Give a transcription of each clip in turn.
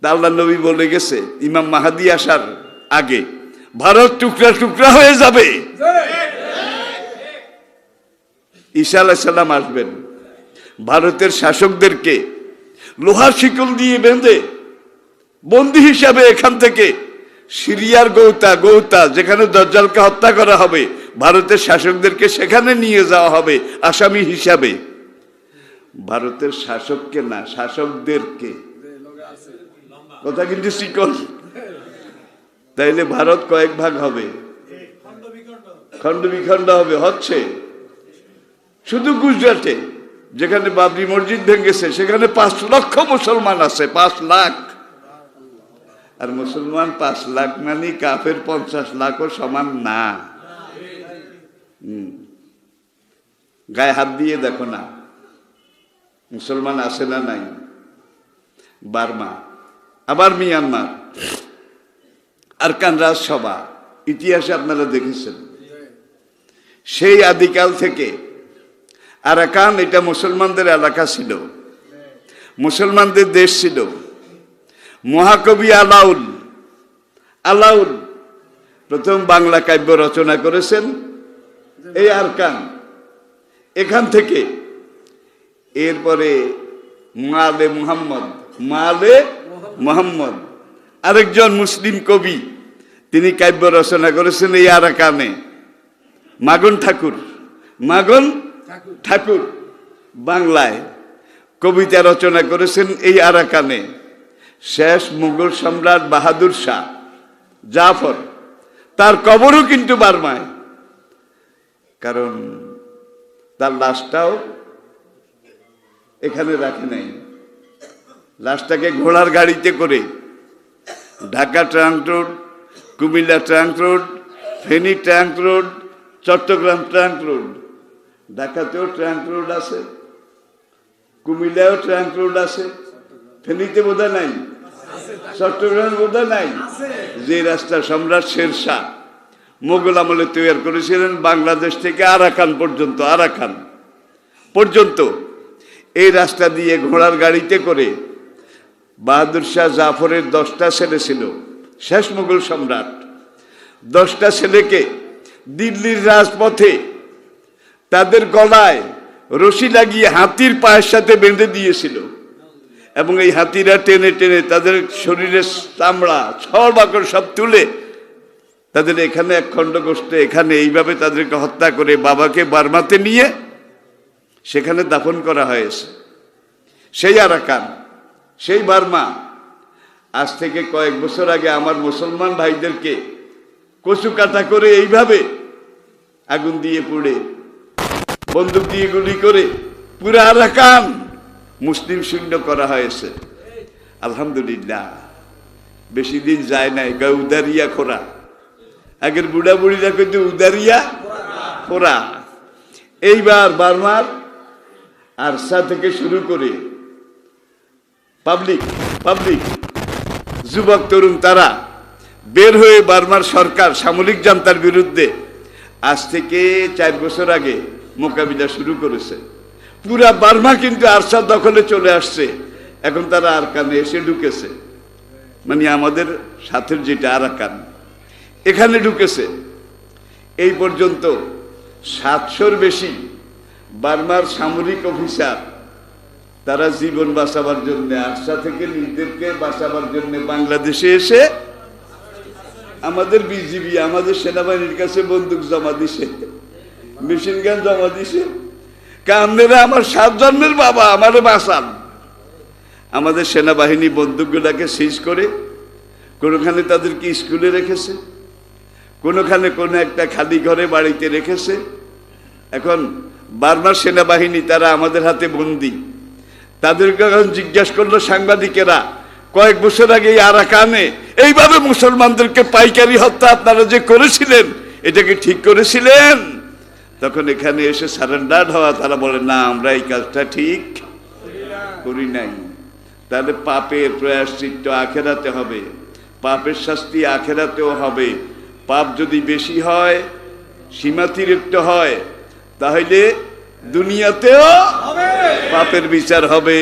আল্লাহ নবী বলে গেছে ইমাম মাহাদি আসার আগে ভারত টুকরা টুকরা হয়ে যাবে। ঈসা আলাইহিস সালাম আসবেন, ভারতের শাসকদেরকে লোহার শিকল দিয়ে বেঁধে বন্দী হিসাবে এখান থেকে সিরিয়ার গৌতা যেখানে দাজ্জালকে হত্যা করা হবে, ভারতের শাসকদেরকে সেখানে নিয়ে যাওয়া হবে আসামি হিসাবে। ভারতের শাসককে না, শাসকদেরকে। কথা কিন্তু শিকল। তাইলে ভারত কয়েক ভাগ হবে, খণ্ড বিখণ্ড হবে। হচ্ছে শুধু গুজরাটে যেখানে বাবরি মসজিদ ভেঙেছে সেখানে 5 লক্ষ মুসলমান আছে, 5 লাখ। আর মুসলমান 5 লাখ মানে কাফের 50 লাখও সমান না। গায়ে হাত দিয়ে দেখো না মুসলমান আছে না নাই। বার্মা, আবার মিয়ানমার, আরকান রাজসভা, ইতিহাসে আপনারা দেখেছেন সেই আদিকাল থেকে আরাকান এটা মুসলমানদের এলাকা ছিল, মুসলমানদের দেশ ছিল। মহাকবি আলাউল প্রথম বাংলা কাব্য রচনা করেছেন এই আরকান এখান থেকে। এরপরে মালে মুহাম্মদ আরেকজন মুসলিম কবি, তিনি কাব্য রচনা করেছেন এই আরাকানে। মাগন ঠাকুর বাংলায় কবিতা রচনা করেছেন এই আরাকানে। শেষ মুঘল সম্রাট বাহাদুর শাহ জাফর, তার কবরও কিন্তু বার্মায়, কারণ তার লাশটাও এখানে রাখে নাই। লাশটাকে ঘোড়ার গাড়িতে করে Dhaka trunk road, Comilla trunk road, Feni trunk road, Chattogram trunk road, ঢাকাতেও ট্রাঙ্ক রোড আছে, কুমিল্লায়ও ট্রাঙ্ক রোড আছে, ফেনীতে বোধহয় নাই, চট্টগ্রামে বোধহয় নাই। যে রাস্তা সম্রাট শেরশাহ মোগল আমলে তৈরি করেছিলেন বাংলাদেশ থেকে আরাকান পর্যন্ত এই রাস্তা দিয়ে ঘোড়ার গাড়িতে করে বাহাদুর শাহ জাফরের 10টা ছেলে ছিল, শেষ মুঘল সম্রাট। 10টা ছেলেকে দিল্লির রাজপথে তাদের গলায় রশি লাগিয়ে হাতির পায়ের সাথে বেঁধে দিয়েছিল, এবং এই হাতিরা টেনে টেনে তাদের শরীরের চামড়া ছড় বাকড় সব তুলে তাদের এখানে এক খণ্ড গোষ্ঠে এখানে এইভাবে তাদেরকে হত্যা করে বাবাকে বার্মাতে নিয়ে সেখানে দাফন করা হয়েছে। সেই আরাকান, সেই বার্মা। আজ থেকে কয়েক বছর আগে আমার মুসলমান ভাইদেরকে কচু কাটা করে এইভাবে আগুন দিয়ে পুড়ে, বন্দুক দিয়ে গুলি করে পুরো আরাকান মুসলিম শূন্য করা হয়েছে। আলহামদুলিল্লাহ, বেশি দিন যায় নাই, উদারিয়া খোরা। আগের বুড়া বুড়িরা কিন্তু উদারিয়া খোরা। এইবার বার্মার আরসা থেকে শুরু করে পাবলিক যুবক তরুণ তারা বের হয়ে বার্মার সরকার সামরিক জান্তার বিরুদ্ধে আজ থেকে 4 বছর আগে মোকাবিলা শুরু করেছে। পুরা বার্মা কিন্তু আরসা দখলে চলে আসছে। এখন তারা আরাকানে এসে ঢুকেছে, মানে আমাদের সাথের যেটা আরাকান এখানে ঢুকেছে। এই পর্যন্ত 700-র বেশি বার্মার সামরিক অফিসার তারা জীবন বাঁচাবার জন্য আরসা থেকে নিজেদেরকে বাঁচাবার জন্য বাংলাদেশে এসে আমাদের বিজিবি, আমাদের সেনাবাহিনীর কাছে বন্দুক জমা দিছে, মেশিন গান জমা দিছে। কামনেরা আমার 7 জন্মের বাবা, আমারে বাঁচান। আমাদের সেনাবাহিনী বন্দুকগুলাকে সিজ করে কোনোখানে তাদেরকে স্কুলে রেখেছে, কোনোখানে কোনো একটা খালি ঘরে বাড়িতে রেখেছে। এখন বার্মার সেনাবাহিনী তারা আমাদের হাতে বন্দী। তাদেরকে এখন জিজ্ঞাসা করলো সাংবাদিকেরা, কয়েক বছর আগে আরাকানে এইভাবে মুসলমানদেরকে পাইকারি হত্যা আপনারা যে করেছিলেন, এটাকে ঠিক করেছিলেন? তখন এখানে এসে সারেন্ডার হওয়া, তারা বলে না, আমরা এই কাজটা ঠিক করি নাই। তাহলে পাপের প্রায়শ্চিত্ত আখেরাতে হবে, পাপের শাস্তি আখেরাতেও হবে। পাপ যদি বেশি হয়, সীমাতিরিক্ত হয়, তাহলে দুনিয়াতেও পাপের বিচার হবে।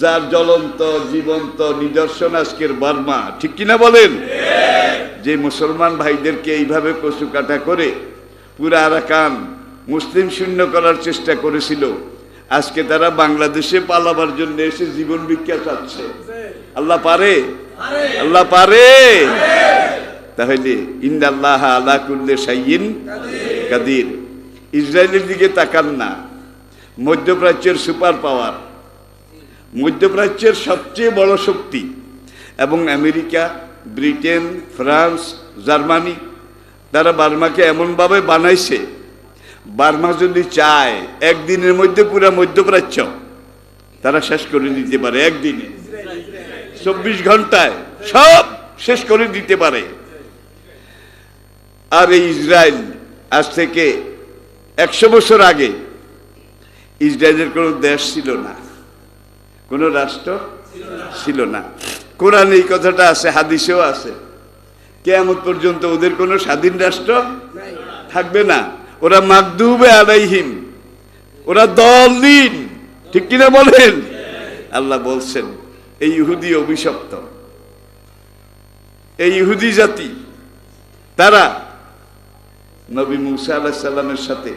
যার জ্বলন্ত জীবন্ত নিদর্শন আজকের বার্মা, ঠিক কিনা বলেন? যে মুসলমান ভাইদেরকে এইভাবে কচু কাটা করে পুরা আরাকান মুসলিম শূন্য করার চেষ্টা করেছিল, আজকে তারা বাংলাদেশে পালাবার জন্য এসে জীবন ভিক্ষা চাচ্ছে। আল্লাহ পারে? আল্লাহ পারে? তাহলে ইন্নাল্লাহ আলা কুল্লি শাইইন কাদির। ইসরায়েলের দিকে তাকান না, মধ্যপ্রাচ্যের সুপার পাওয়ার, মধ্যপ্রাচ্যের সবচেয়ে বড় শক্তি, এবং আমেরিকা, ব্রিটেন, ফ্রান্স, জার্মানি, তারা বার্মাকে এমনভাবে বানাইছে, বার্মা যদি চায় একদিনের মধ্যে পুরো মধ্যপ্রাচ্য তারা শেষ করে দিতে পারে। একদিনে 24 ঘন্টায় সব শেষ করে দিতে পারে। আর এই ইসরায়েল আজ থেকে 100 বছর আগে ইসরায়েলের কোনো দেশ ছিল না, কোনো রাষ্ট্র ছিল না। কোরআনে এই কথাটা আছে, হাদিসেও আছে, কিয়ামত পর্যন্ত ওদের কোনো স্বাধীন রাষ্ট্র থাকবে না। ওরা মাগদুবে আলাইহিম, ওরা দলিন, ঠিক কিনা বলেন? আল্লাহ বলছেন এই ইহুদি অভিশপ্ত, এই ইহুদি জাতি, তারা নবী মুসা আলাইহিস সালামের সাথে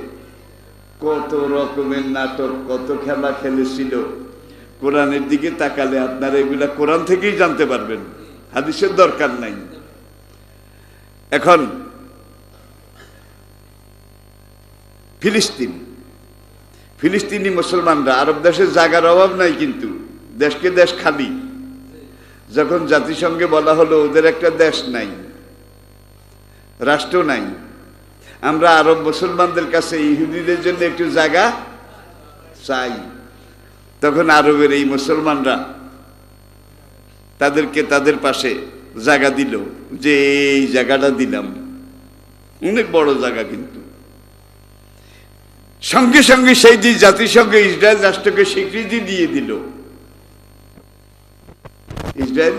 কত রকমের নাটক, কত খেলা খেলেছিল। কোরআনের দিকে তাকালে আপনারা এগুলা কোরআন থেকেই জানতে পারবেন, হাদিসের দরকার নাই। এখন ফিলিস্তিনি মুসলমানরা, আরব দেশের জায়গার অভাব নাই, কিন্তু দেশকে দেশ খালি। যখন জাতিসংঘে বলা হলো ওদের একটা দেশ নাই, রাষ্ট্র নাই, আমরা আরব মুসলমানদের কাছে ইহুদিদের জন্য একটু জায়গা চাই, তখন আরবের এই মুসলমানরা তাদেরকে তাদের পাশে জায়গা দিল, যে এই জায়গাটা দিলাম, অনেক বড় জায়গা। কিন্তু সঙ্গে সঙ্গে সেই দিন জাতিসংঘ ইসরায়েল রাষ্ট্রকে স্বীকৃতি দিয়ে দিল। ইসরায়েল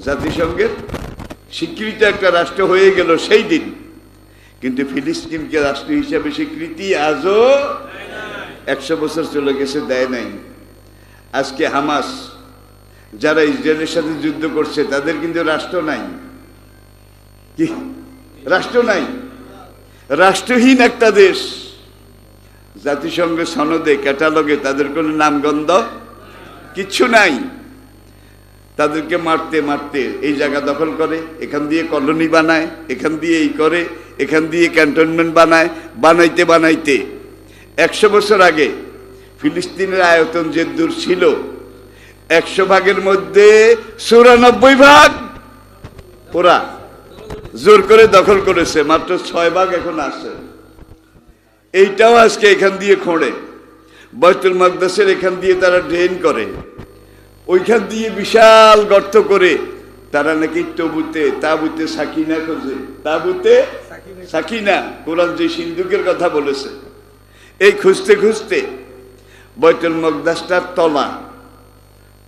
জাতিসংঘের স্বীকৃত একটা রাষ্ট্র হয়ে গেল সেই দিন, কিন্তু ফিলিস্তিনকে রাষ্ট্র হিসাবে স্বীকৃতি আজও 100 বছর চলে গেছে, দেয় নাই। আজকে হামাস যারা ইসরায়েলের সাথে যুদ্ধ করছে তাদের কিন্তু রাষ্ট্র নাই, কি রাষ্ট্র নাই, রাষ্ট্রহীন একটা দেশ। জাতিসংঘের সনদে, ক্যাটালগে তাদের কোনো নামগন্ধ কিচ্ছু নাই। তাদেরকে মারতে মারতে এই জায়গা দখল করে, এখান দিয়ে কলোনি বানায়, এখান দিয়ে এই করে, এখান দিয়ে ক্যান্টনমেন্ট বানায়, বানাইতে বানাইতে 100 বছর আগে ফিলিস্তিনের আয়তন যে দূর ছিল, 100 ভাগের মধ্যে 94 ভাগ ওরা জোর করে দখল করেছে, মাত্র 6 ভাগ এখন আছে। এইটাও আজকে এখান দিয়ে খোঁড়ে, বাইতুল মাকদাসের এখান দিয়ে তারা ড্রেন করে, ওইখান দিয়ে বিশাল গর্ত করে তারা নাকি তাবুতে সাকিনা খোঁজে, তাবুতে সাকিনা, কোরআন যে সিন্ধুকের কথা বলেছে, এই খুঁজতে খুঁজতে বাইতুল মাকদাসটার তলা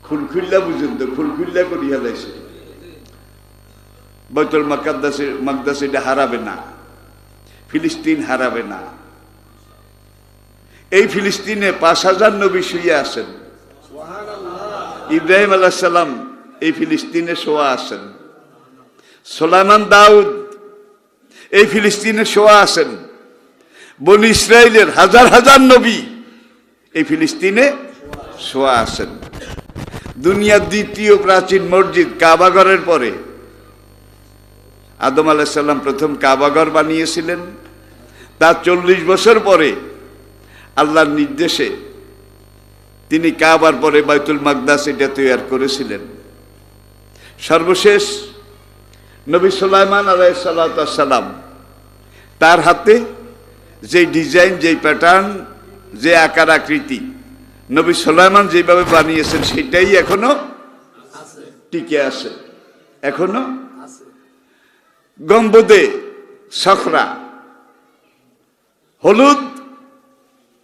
খুলখুল্লা পর্যন্ত খুলখুল্লা করি হেলাইছে। বাইতুল মাকদাস এটা হারাবে না, ফিলিস্তিন হারাবে না। এই ফিলিস্তিনে 5000 নবী শুয়ে আছেন, ইব্রাহিম আলাইহিস সালাম এই ফিলিস্তিনে শোয়া আছেন, সুলাইমান দাউদ এই ফিলিস্তিনে শোয়া আছেন, বনি ইসরাইলের হাজার হাজার নবী এই ফিলিস্তিনে শোয়া আছেন। দুনিয়ার দ্বিতীয় প্রাচীন মসজিদ কাবাঘরের পরে আদম আলাইহিস সালাম প্রথম কাবাঘর বানিয়েছিলেন, তার 40 বছর পরে আল্লাহর নির্দেশে তিনি কাবার পরে বাইতুল মাকদাস এটা তৈরি করেছিলেন। সর্বশেষ নবী সুলাইমান আলাইহিস সালাম তার হাতে যে ডিজাইন, যে প্যাটার্ন, যে আকার আকৃতি নবী সুলাইমান যেভাবে বানিয়েছেন সেটাই এখনো টিকে আছে, এখনো গম্বুদে সখরা, হলুদ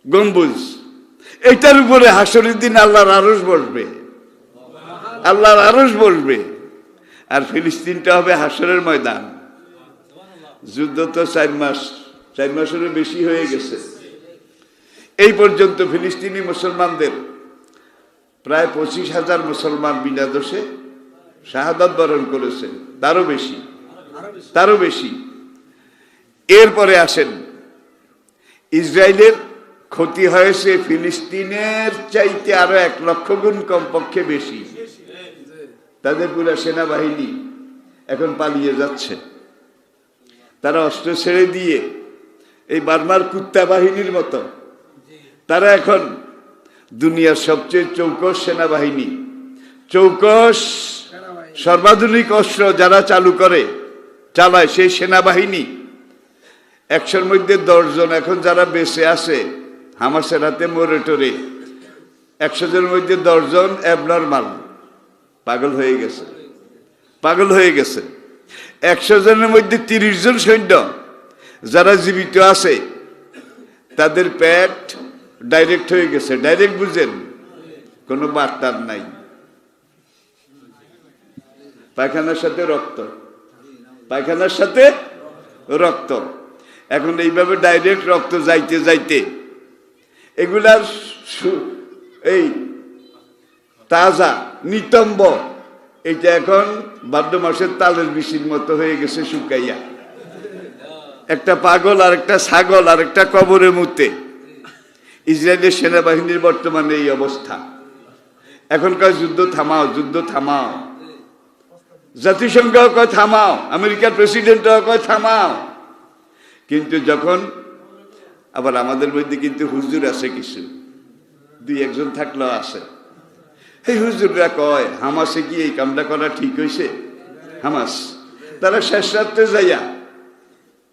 গম্বুজ, এটার উপরে হাসরের দিন আল্লাহর আরশ বসবে, আল্লাহর আরশ বসবে। আর ফিলিস্তিনটা হবে হাসরের ময়দান। যুদ্ধ তো 4 মাসেরও বেশি হয়ে গেছে। এই পর্যন্ত ফিলিস্তিনি মুসলমানদের প্রায় 25,000 মুসলমান বিনা দোষে শাহাদাত বরণ করেছে, তারও বেশি। এরপরে আসেন, ইসরায়েলের ক্ষতি হয়েছে ফিলিস্তিনের চাইতে আরো 1 লক্ষ গুণ কমপক্ষে বেশি। তাদের পুরো সেনাবাহিনী এখন পালিয়ে যাচ্ছে। তারা অস্ত্র ছেড়ে দিয়ে এই বার্মার কুত্তা বাহিনীর মতো তারা এখন দুনিয়ার সবচেয়ে চৌকস সেনাবাহিনী, চৌকস সর্বাধুনিক অস্ত্র যারা চালায় সেই সেনাবাহিনী 100-র মধ্যে 10 জন এখন যারা বেঁচে আছে হামাসের হাতে মরে টরে, 100 জনের মধ্যে 10 জন অ্যাবনর্মাল, পাগল হয়ে গেছে। 100 জনের মধ্যে 30 জন সৈন্য যারা জীবিত আছে তাদের পেট ডাইরেক্ট হয়ে গেছে। ডাইরেক্ট বুঝেন, কোনো বার্তার নাই, পায়খানার সাথে রক্ত। এখন এইভাবে ডাইরেক্ট রক্ত যাইতে যাইতে এগুলার এই তাজা নিতম্ব এটা এখন ভাদ্র মাসের তালের বিচির মতো হয়ে গেছে শুকাইয়া। একটা পাগল আর একটা ছাগল আর একটা কবরে মুতে। ইসরায়েলের সেনাবাহিনীর বর্তমানে এই অবস্থা। এখনকার যুদ্ধ থামাও, জাতিসংঘ কয় থামাও, আমেরিকার প্রেসিডেন্ট কয় থামাও, কিন্তু যখন আবার আমাদের মধ্যে কিন্তু হুজুর আছে, কিছু 2-1 জন থাকলেও আছে, এই হুজুররা কয় হামাসে কি এই কামটা করা ঠিক হয়েছে? হামাস তারা শেষ রাত্রে যাইয়া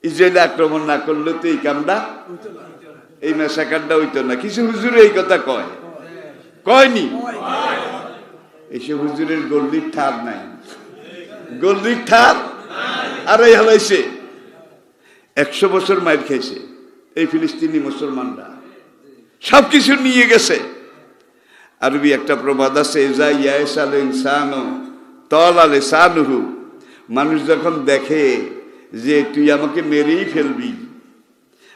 ইসরায়েলে আক্রমণ না করলে তো এই কামটা, এই ম্যাসাকারটা হইতো না। কিছু হুজুর এই কথা কয়নি, এসব হুজুরের গল্লির ঠার নাই, আর এই হালাইছে 100 বছর মাইর খাইছে এই ফিলিস্তিনি মুসলমানরা, সবকিছু নিয়ে গেছে। আরবি একটা প্রবাদ আছে, মানুষ যখন দেখে যে তুই আমাকে মেরেই ফেলবি,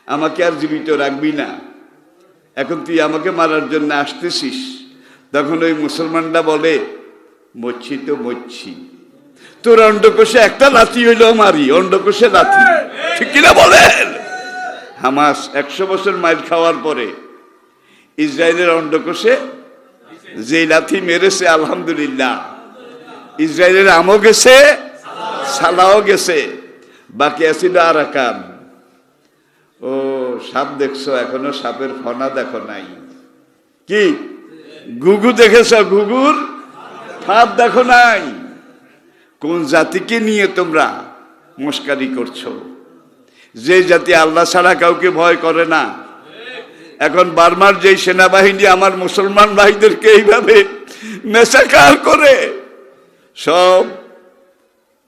আমাকে আর জীবিত রাখবি না, এখন তুই আমাকে মারার জন্য আসতেছিস, তখন ওই মুসলমানরা বলে মরছি, তোর অন্ডকোষে একটা লাথি হইলেও মারি, অন্ডকোষে লাথি, ঠিক কিনা বলেন? হামাস 100 বছর মাইর খাওয়ার পরে ইসরায়েলের অন্ডকোষে যে লাথি মেরেছে, আলহামদুলিল্লাহ, ইসরায়েলের আমও গেছে, সালাও গেছে, বাকি আছিল আরাকান। ও সাপ দেখছো, এখনো সাপের ফনা দেখো নাই? কি ঘুঘু দেখেছ? ঘুঘুর ফাঁদ দেখো নাই? কোন জাতিকে নিয়ে তোমরা মস্কারি করছো? যে জাতি আল্লাহ ছাড়া কাউকে ভয় করে না। এখন বার্মার যে সেনাবাহিনী আমার মুসলমান ভাইদেরকে এইভাবে মেসাকার করে সব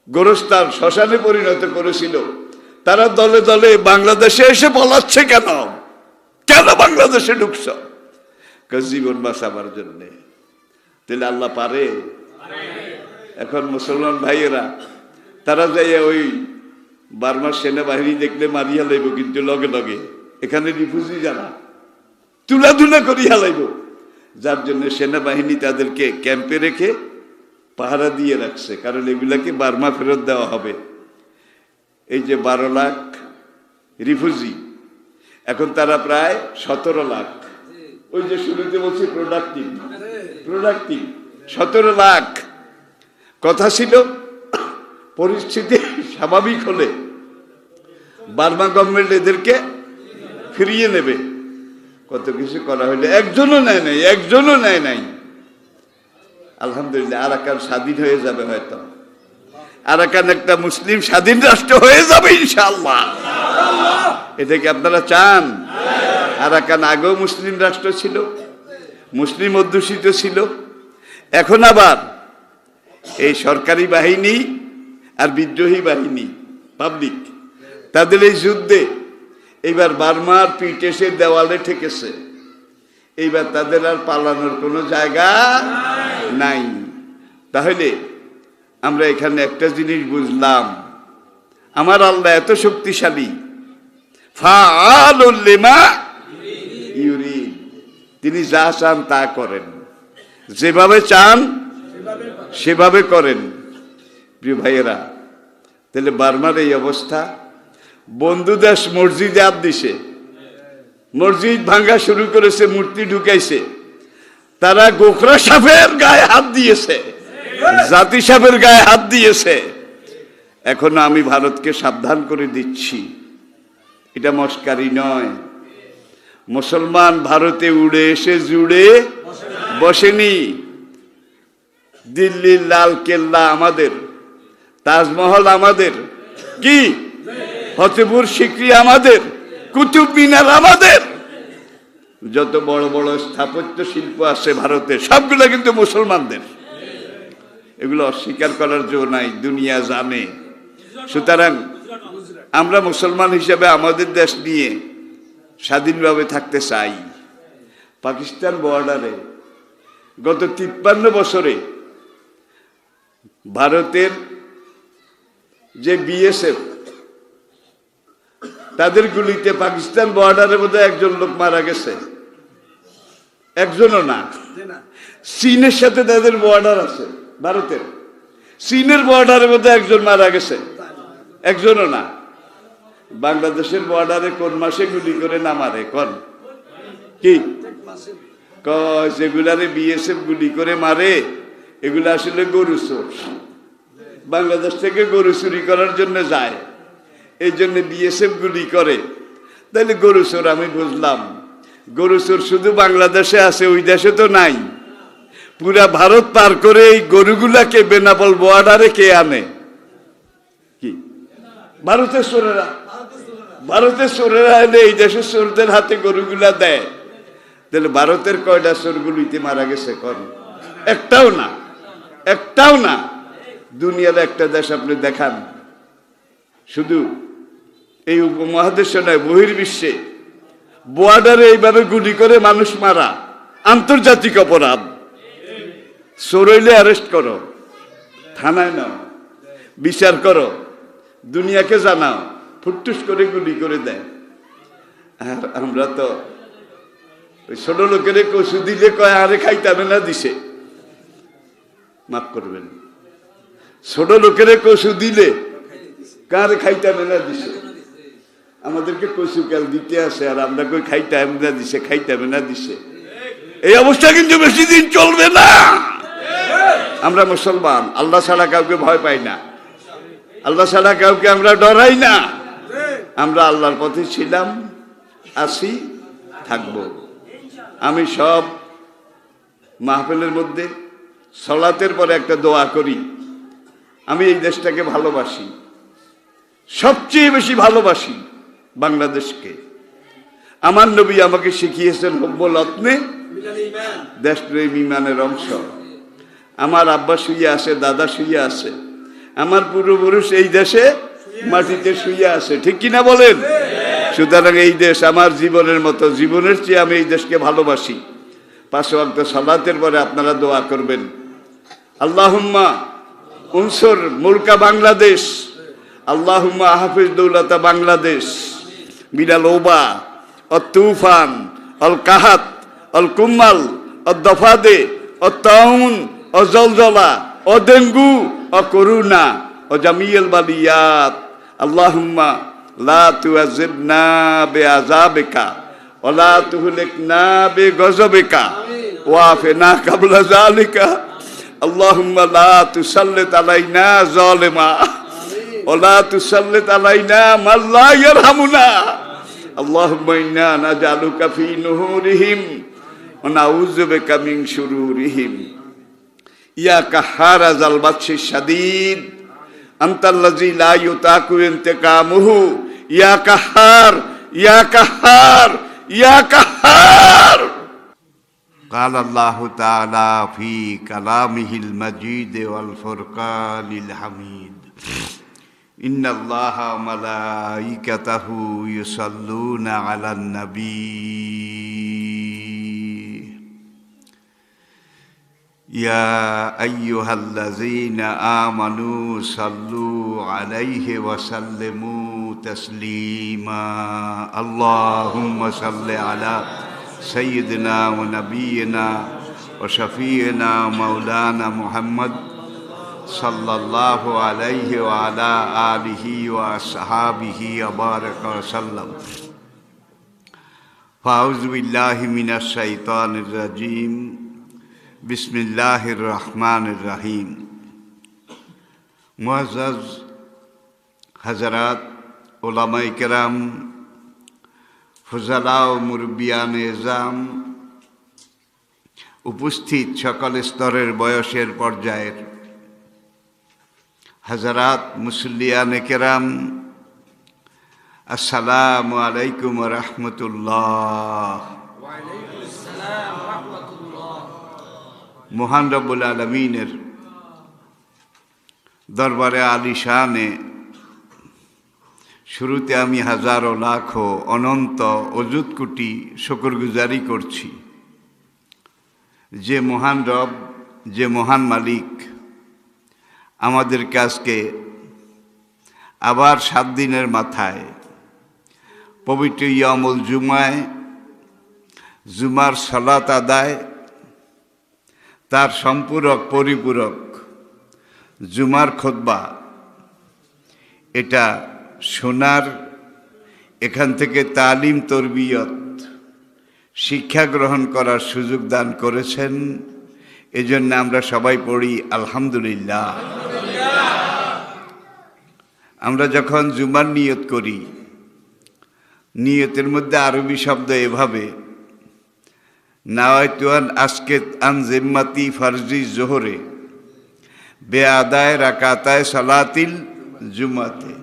গোরস্থান শ্মশানে পরিণত করেছিল, তারা দলে দলে বাংলাদেশে এসে বলাচ্ছে কেন বাংলাদেশে ঢুকছ? জীবন বাঁচাবার জন্যে। তাহলে আল্লাহ পারে? এখন মুসলমান ভাইয়েরা তারা যাই ওই বার্মার সেনাবাহিনী দেখলে মারিয়া লাইব, কিন্তু লগে লগে এখানে রিফিউজি যারা তুলাধুলা করিয়া লাইব, যার জন্য সেনাবাহিনী তাদেরকে ক্যাম্পে রেখে পাহারা দিয়ে রাখছে, কারণ এগুলাকে বার্মা ফেরত দেওয়া হবে। এই যে 12 লাখ রিফিউজি, এখন তারা প্রায় 17 লাখ। ওই যে শুরুতে বলছি প্রোডাক্টিভ 17 লাখ। কথা ছিল পরিস্থিতি স্বাভাবিক হলে বার্মা গভর্নমেন্ট এদেরকে ফিরিয়ে নেবে। কত কিছু করা হইলে একজনও নেয় নাই। আলহামদুলিল্লাহ, আরাকান স্বাধীন হয়ে যাবে, হয়তো আরাকান একটা মুসলিম স্বাধীন রাষ্ট্র হয়ে যাবে ইনশাআল্লাহ। এটা কি আপনারা চান? আরাকান আগেও মুসলিম রাষ্ট্র ছিল, মুসলিম অধ্যুষিত ছিল। এখন আবার এই সরকারি বাহিনী আর বিদ্রোহী বাহিনী পাবলিক, তাদের এই যুদ্ধে এইবার বার্মার পিঠ এসে দেওয়ালে ঠেকেছে। এইবার তাদের আর পালানোর কোনো জায়গা নাই। তাহলে আমরা এখানে একটা জিনিস বুঝলাম, আমার আল্লাহ এত শক্তিশালী, ফাআলুল লিমা ইউরিদ, তিনি যা চান তা করেন। যেভাবে চান সেভাবে করেন। প্রিয় ভাইয়েরা, তাহলে বার্মার এই অবস্থা। বন্ধু দেশ মসজিদে হাত দিছে, মসজিদ ভাঙ্গা শুরু করেছে, মূর্তি ঢুকাইছে। তারা গোখরা সাপের গায়ে হাত দিয়েছে, জাতি সাপের গায়ে হাত দিয়েছে। এখন আমি ভারতকে সাবধান করে দিচ্ছি, এটা মস্কারি নয়। মুসলমান ভারতে উড়ে এসে জুড়ে বসেনি। দিল্লির লাল কেল্লা আমাদের, তাজমহল আমাদের, কি ফতেপুর সিকরি আমাদের, কুতুব মিনার আমাদের, যত বড় বড় স্থাপত্য শিল্প আছে ভারতে সবগুলো কিন্তু মুসলমানদের। এগুলো অস্বীকার করার জন্য নাই, দুনিয়া জানে। সুতরাং আমরা মুসলমান হিসেবে আমাদের দেশ নিয়ে স্বাধীনভাবে থাকতে চাই। পাকিস্তান বর্ডারে গত 53 বছরে ভারতের যে বিএসএফ, তাদের গুলিতে পাকিস্তান বর্ডারের মধ্যে একজন লোক মারা গেছে, একজনও না। চীনের সাথে তাদের বর্ডার আছে, ভারতের চীনের বর্ডারের মধ্যে একজন মারা গেছে, একজনও না। বাংলাদেশের বর্ডারে কোন মাসে গুলি করে না মারে? কোন কি যেগুলারে বিএসএফ গুলি করে মারে, এগুলো আসলে গরু চোর। বাংলাদেশ থেকে গরু চুরি করার জন্য যায়, এই জন্য বিএসএফ গুলি করে। তাহলে গরু চোর আমি বুঝলাম, গরু চোর শুধু বাংলাদেশে আছে, ওই দেশে তো নাই। পুরা ভারত পার করে এই গরুগুলাকে বেনাপোল বর্ডারে কে আনে? কি ভারতের চোরেরা। ভারতের চোরেরা এলে এই দেশের চোরদের হাতে গরুগুলা দেয়। তাহলে ভারতের কয়টা চোরগুলিতে মারা গেছে? কোন একটাও না, একটাও না। দুনিয়ার একটা দেশ আপনি দেখান, শুধু এই উপমহাদেশে নয়, বহির্বিশ্বে বর্ডারে এইভাবে গুলি করে মানুষ মারা আন্তর্জাতিক অপরাধ। চোর হইলে অ্যারেস্ট করো, থানায় নাও, বিচার করো, দুনিয়াকে জানাও, ফুটুস করে গুলি করে দেয়। আর আমরা তো ওই ছোট লোকের কচু দিলে কয় আরে খাইতাবে না দিছে, মাফ করবেন, ছোট লোকের কচু দিলে কারে খাইতাবে না দিছে। আমাদেরকে কচু কাল দিতে আসে, আর আমরা কই খাইতাবে না দিছে, খাইতাবে না দিছে। এই অবস্থা কিন্তু বেশি দিন চলবে না। আমরা মুসলমান, আল্লাহ ছাড়া কাউকে ভয় পাই না, আল্লাহ ছাড়া কাউকে আমরা ডরাই না। আমরা আল্লাহর পথে ছিলাম, আছি, থাকব। আমি সব মাহফিলের মধ্যে সালাতের পরে একটা দোয়া করি, আমি এই দেশটাকে ভালোবাসি, সবচেয়ে বেশি ভালোবাসি বাংলাদেশকে। আমার নবী আমাকে শিখিয়েছেন হুব্বুল ওয়াতনে দেশপ্রেম ইমানের অংশ। আমার আব্বা শুয়ে আছে, দাদা শুয়ে আছে, আমার পূর্বপুরুষ এই দেশে মাটিতে শুয়ে আছে, ঠিক কিনা বলেন? সুতরাং এই দেশ আমার জীবনের মতো, জীবনের চেয়ে আমি এই দেশকে ভালোবাসি। 5 ওয়াক্ত সালাতের পরে আপনারা দোয়া করবেন, আল্লাহুম্মা উনসুর মুলকা বাংলাদেশ, আল্লাহুম্মা হাফিজ দৌলতা বাংলাদেশ মিনাল ওবা অত তুফান অল কাহাত অল কুম্মাল অদ্দফাদে অতাউন অজলজলা অডেঙ্গু অকরুণা অজামিয়াল বালিয়াত। আল্লাহুম্মা লা তুআযিবনা বিআযাবিকা ওয়া লা তুহলিকনা বিগযবিকা ওয়াফিনা ক্বাবলা যালিকা। আল্লাহুম্মা লা তুসাল্লিত আলাইনা যালিমা ওয়া লা তুসাল্লিত আলাইনা মান লা ইয়ারহামুনা। আল্লাহুম্মা ইন্না নাজআলুকা ফি নুহুরিহিম ওয়া নাউযু বিকা মিন শুরুরিহিম। ইয়া কাহারা জাল বাতশি শাদীদ আনতাল্লাযী লা ইউতাকু ইনতিকামুহু। ইয়া কাহার, ইয়া কাহার, ইয়া কাহার। قال الله تعالى في كلامه المجيد والفرقان الحميد إن الله وملائكته يصلون على النبي يا أيها الذين آمنوا صلوا عليه وسلموا تسليما اللهم صل على سيدنا ونبينا وشفيعنا مولانا محمد صلى الله عليه وعلى آله وأصحابه وبارك وسلم فأعوذ بالله من الشيطان الرجيم بسم الله الرحمن الرحيم মুআজ্জাজ হযরত উলামায়ে কেরাম ফুজালা ও মুরব্বিয়ানে এজাম উপস্থিত সকল স্তরের বয়সের পর্যায়ের হযরত মুসল্লিয়ানে কেরাম আসসালামু আলাইকুম ওয়া রাহমাতুল্লাহ। মহান রব্বুল আলামিনের দরবারে আলিশানে শুরুতে আমি হাজারো লাখো অনন্ত অযুত কোটি শুকরগুজারি করছি যে মহান রব, যে মহান মালিক আমাদেরকে আজকে আবার 7 দিনের মাথায় পবিত্র ইয়ামুল জুমায় জুমার সালাত আদায়, তার সম্পূরক পরিপূরক জুমার খুতবা এটা শোনার, এখান থেকে তালিম তরবিয়ত শিক্ষা গ্রহণ করার সুযোগ দান করেছেন। এজন্য আমরা সবাই পড়ি আলহামদুলিল্লাহ। আমরা যখন জুমার নিয়ত করি, নিয়তের মধ্যে আরবি শব্দ এভাবে নাওয়াইতুয়ান আজকে আন জিম্মাতি ফারজি জোহরে বে আদায় রাকাতায় সালাতিল জুমাতে।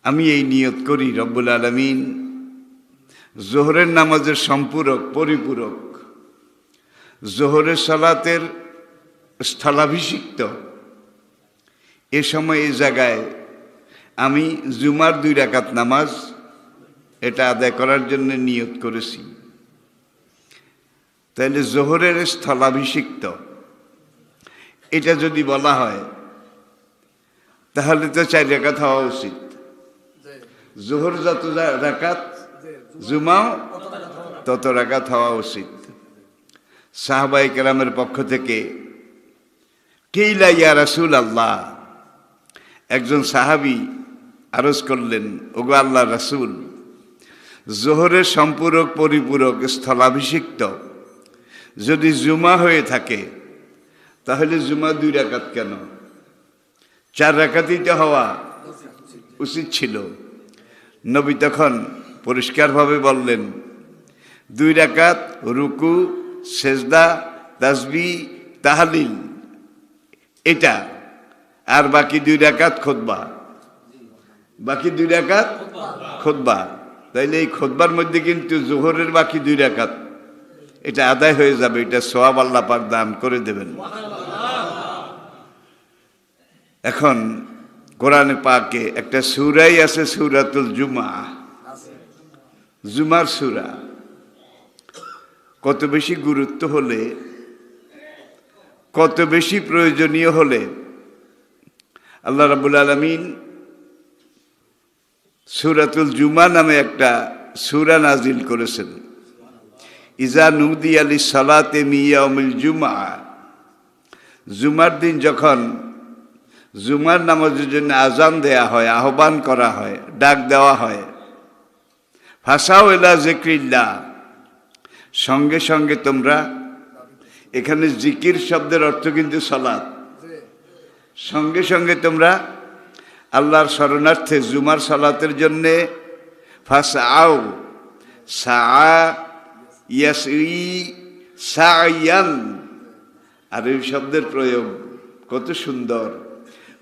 আমি এই নিয়ত করি রব্বুল আলামিন জোহরের নামাজের সম্পূরক পরিপূরক জোহরের সালাতের স্থলাভিষিক্ত এ সময় এই জায়গায় আমি জুমার 2 রাকাত নামাজ এটা আদায় করার জন্য নিয়ত করেছি। তাহলে জোহরের স্থলাভিষিক্ত এটা যদি বলা হয় তাহলে তো 4 রাকাত হওয়া উচিত। জোহর যত রাকাত জুমাও তত রাকাত হওয়া উচিত। সাহাবায়ে কেরামের পক্ষ থেকে কিলা ইয়া রাসূলুল্লাহ, একজন সাহাবী আরজ করলেন, ওগো আল্লাহর রাসূল, জোহরের সম্পূরক পরিপূরক স্থলাভিষিক্ত যদি জুমা হয়ে থাকে তাহলে জুমা 2 রাকাত কেন? 4 রাকাতই তো হওয়া উচিত ছিল। নবী তখন পরিষ্কারভাবে বললেন 2 রাকাত রুকু, সেজদা, তাসবিহ, তাহলিল এটা, আর বাকি 2 রাকাত খুতবা, বাকি 2 রাকাত খুতবা। তাইলে এই খুতবার মধ্যে কিন্তু জোহরের বাকি 2 রাকাত এটা আদায় হয়ে যাবে, এটা সওয়াব আল্লাহ পাক দান করে দেবেন। এখন কোরআনে পাকে একটা সূরাই আছে, সূরাতুল জুমা, জুমার সূরা। কত বেশি গুরুত্ব হলে, কত বেশি প্রয়োজনীয় হলে আল্লাহ রাব্বুল আলামিন সূরাতুল জুমা নামে একটা সূরা নাজিল করেছেন। ইজা নুদিয়া লিস-সালাতি মিন ইয়াউমিল জুমআ, জুমার দিন যখন জুমার নামাজের জন্য আজান দেয়া হয়, আহ্বান করা হয়, ডাক দেওয়া হয়, ফাসাও ইলা যিকরিল্লাহ, সঙ্গে সঙ্গে তোমরা, এখানে জিকির শব্দের অর্থ কিন্তু সালাত, সঙ্গে সঙ্গে তোমরা আল্লাহর শরণার্থে জুমার সালাতের জন্যে ফাসাও, সা ইয়াসই সায়ান, আর এই শব্দের প্রয়োগ কত সুন্দর,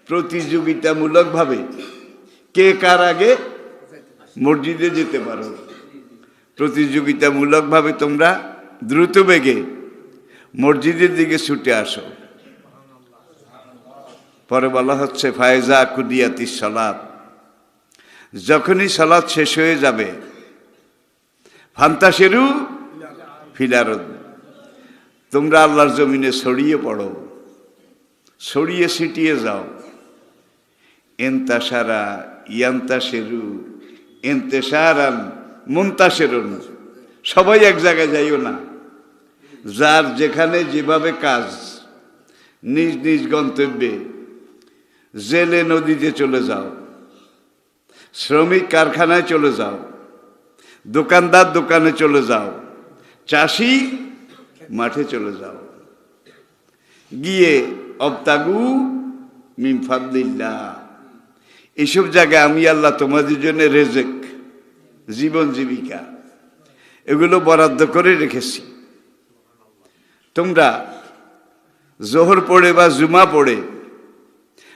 প্রতিযোগিতামূলকভাবে কে কার আগে মসজিদে যেতে পারো, প্রতিযোগিতামূলকভাবে তোমরা দ্রুত বেগে মসজিদের দিকে ছুটে আসো। পরে বলা হচ্ছে ফায়জা কুদিয়াতিস সালাত, যখনই সালাত শেষ হয়ে যাবে, ফান্তাশেরু ফিল আরদ, তোমরা আল্লাহর জমিনে ছড়িয়ে পড়ো, ছড়িয়ে ছিটিয়ে যাও। এন্তাসারা ইয়ান্তাশেরু এন্তেসারান মুনতাশেরুন, সবাই এক জায়গায় যাইও না, যার যেখানে যেভাবে কাজ, নিজ নিজ গন্তব্যে, জেলে নদীতে চলে যাও, শ্রমিক কারখানায় চলে যাও, দোকানদার দোকানে চলে যাও, চাষি মাঠে চলে যাও, গিয়ে অবতাগু মিন ফাদলিল্লাহ, এইসব জায়গায় আমি আল্লাহ তোমাদের জন্য রেজেক, জীবন জীবিকা এগুলো বরাদ্দ করে রেখেছি। তোমরা জোহর পড়ে বা জুমা পড়ে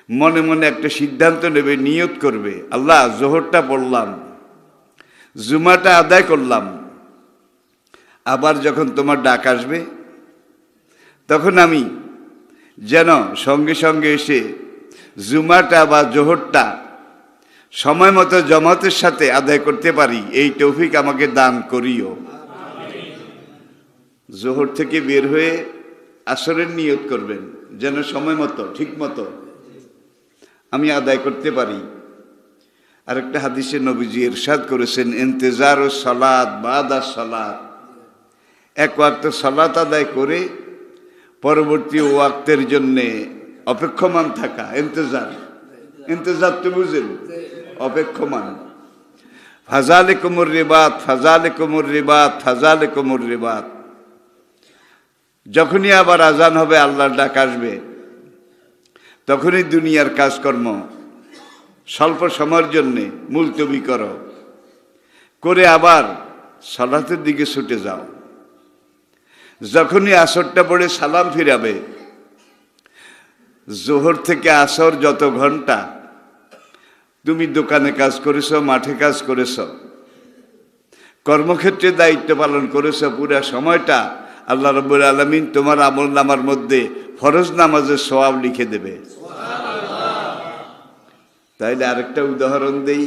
মনে মনে একটা সিদ্ধান্ত নেবে, নিয়ত করবে, আল্লাহ জোহরটা পড়লাম, জুমাটা আদায় করলাম, আবার যখন তোমার ডাক আসবে তখন আমি যেন সঙ্গে সঙ্গে এসে জুমাটা বা জোহরটা সময় মতো জামাতের সাথে আদায় করতে পারি, এই তৌফিক আমাকে দান করিও। জোহর থেকে বের হয়ে আসরের নিয়ত করবেন, যেন সময় মতো ঠিক মতো আমি আদায় করতে পারি। আরেকটা হাদিসে নবীজি ইরশাদ করেছেন, ইন্তেজার ও সালাত বাদা সালাত, এক ওয়াক্ত সালাত আদায় করে পরবর্তী ওয়াক্তের জন্যে অপেক্ষমান থাকা, ইন্তেজার। ইন্তেজার তো বুঝেন, অপেক্ষমান। ফাজালে কুমুর রিবাত, ফাজালে কুমুর রিবাত, ফাজালে কুমুর রিবাত। যখনই আবার আজান হবে, আল্লাহর ডাক আসবে, তখনই দুনিয়ার কাজকর্ম স্বল্প সময়ের জন্যে মুলতবি করো, করে আবার সালাতের দিকে ছুটে যাও। যখনই আসরটা পড়ে সালাম ফিরাবে, জোহর থেকে আসর যত ঘন্টা তুমি দোকানে কাজ করেছ, মাঠে কাজ করেছ, কর্মক্ষেত্রে দায়িত্ব পালন করেছ, পুরা সময়টা আল্লাহ রাব্বুল আলামিন তোমার আমল নামার মধ্যে ফরজ নামাজের সওয়াব লিখে দেবে। তাইলে আরেকটা উদাহরণ দেই।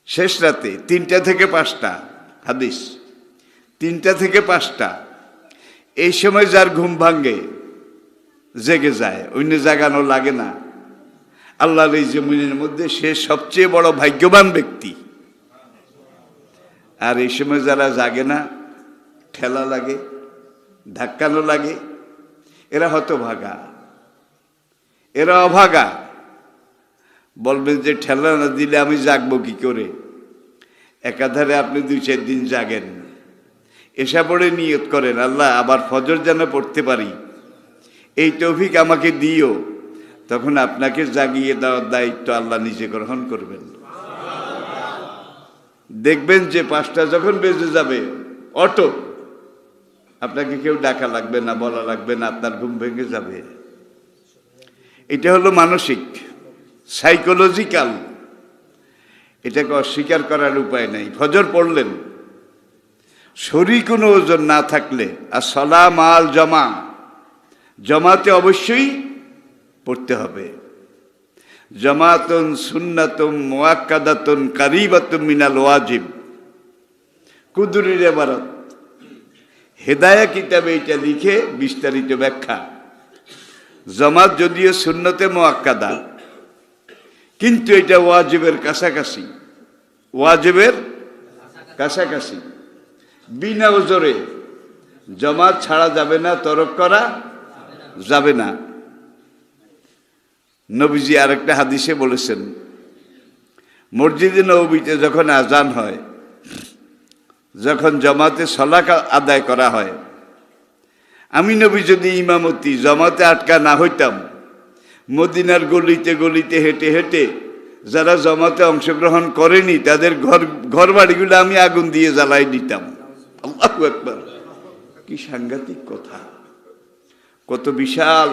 শেষ রাতে 3টা থেকে 5টা হাদিস, 3টা থেকে 5টা, এই সময় যার ঘুম ভাঙ্গে, জেগে যায়, অন্য জাগানো লাগে না, আল্লাহর এই জমিনের মধ্যে সে সবচেয়ে বড় ভাগ্যবান ব্যক্তি। আর এই সময় যারা জাগে না, ঠেলা লাগে, ধাক্কানো লাগে, এরা হতভাগা, এরা অভাগা। বলবেন যে ঠেলা না দিলে আমি জাগবো কি করে? একাধারে আপনি 2-4 দিন জাগেন, এসা পড়ে নিয়ত করেন, আল্লাহ আবার ফজর যেন পড়তে পারি, এই তৌফিক আমাকে দিও। তখন আপনাকে জাগিয়ে দেওয়ার দায়িত্ব আল্লাহ নিজে গ্রহণ করবেন। দেখবেন যে 5টা যখন বেজে যাবে, অটো, আপনাকে কেউ ডাকা লাগবে না, বলা লাগবে না, আপনার ঘুম ভেঙে যাবে। এটা হলো মানসিক, সাইকোলজিক্যাল, এটাকে অস্বীকার করার উপায় নাই। ফজর পড়লেন, শরীর কোনো ওজন না থাকলে, আর সালাম আল জামা, জামাতে অবশ্যই পড়তে হবে। জামাতুন সুন্নাতুম মুআক্কাদাতুন কারিবাতুম মিনাল ওয়াজিব, কুদুরির ইবারত। হেদায়া কিতাবে এটা লিখে বিস্তারিত ব্যাখ্যা। জামাত যদিও সুন্নতে মুআক্কাদা, কিন্তু এটা ওয়াজিবের কাছাকাছি, ওয়াজিবের কাছাকাছি। বিনা ওজরে জামাত ছাড়া যাবে না, তরক করা যাবে না। নবীজি আরেকটা হাদিসে বলেছেন, মসজিদে নববীতে যখন আজান হয়, যখন জামাতে সালাত আদায় করা হয়, আমি নবী যদি ইমামতি জামাতে আটকা না হইতাম, মদিনার গলিতে গলিতে হেঁটে হেঁটে যারা জামাতে অংশগ্রহণ করেনি তাদের ঘর বাড়িগুলো আমি আগুন দিয়ে জ্বালাই দিতাম। আল্লাহু আকবার! কি সাংঘাতিক কথা, কত বিশাল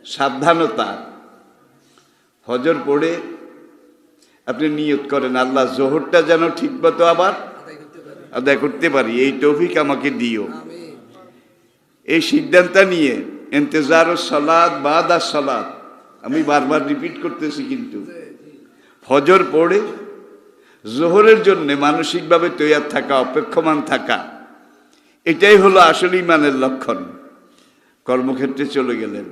সাবধানতা। ফজর পড়ে আপনি নিয়ত করেন, আল্লাহ জোহরটা যেন ঠিকমতো আবার আদায় করতে পারি, এই তৌফিক আমাকে দিও। এই সিদ্ধান্ত নিয়ে ইন্তেজার সালাত বাদা সালাত, আমি বারবার রিপিট করতেছি, কিন্তু ফজর পড়ে জোহরের জন্য মানসিকভাবে তৈয়ার থাকা, অপেক্ষমান থাকা, এটাই হলো আসলে ইমানের লক্ষণ। কর্মক্ষেত্রে চলে গেলেন,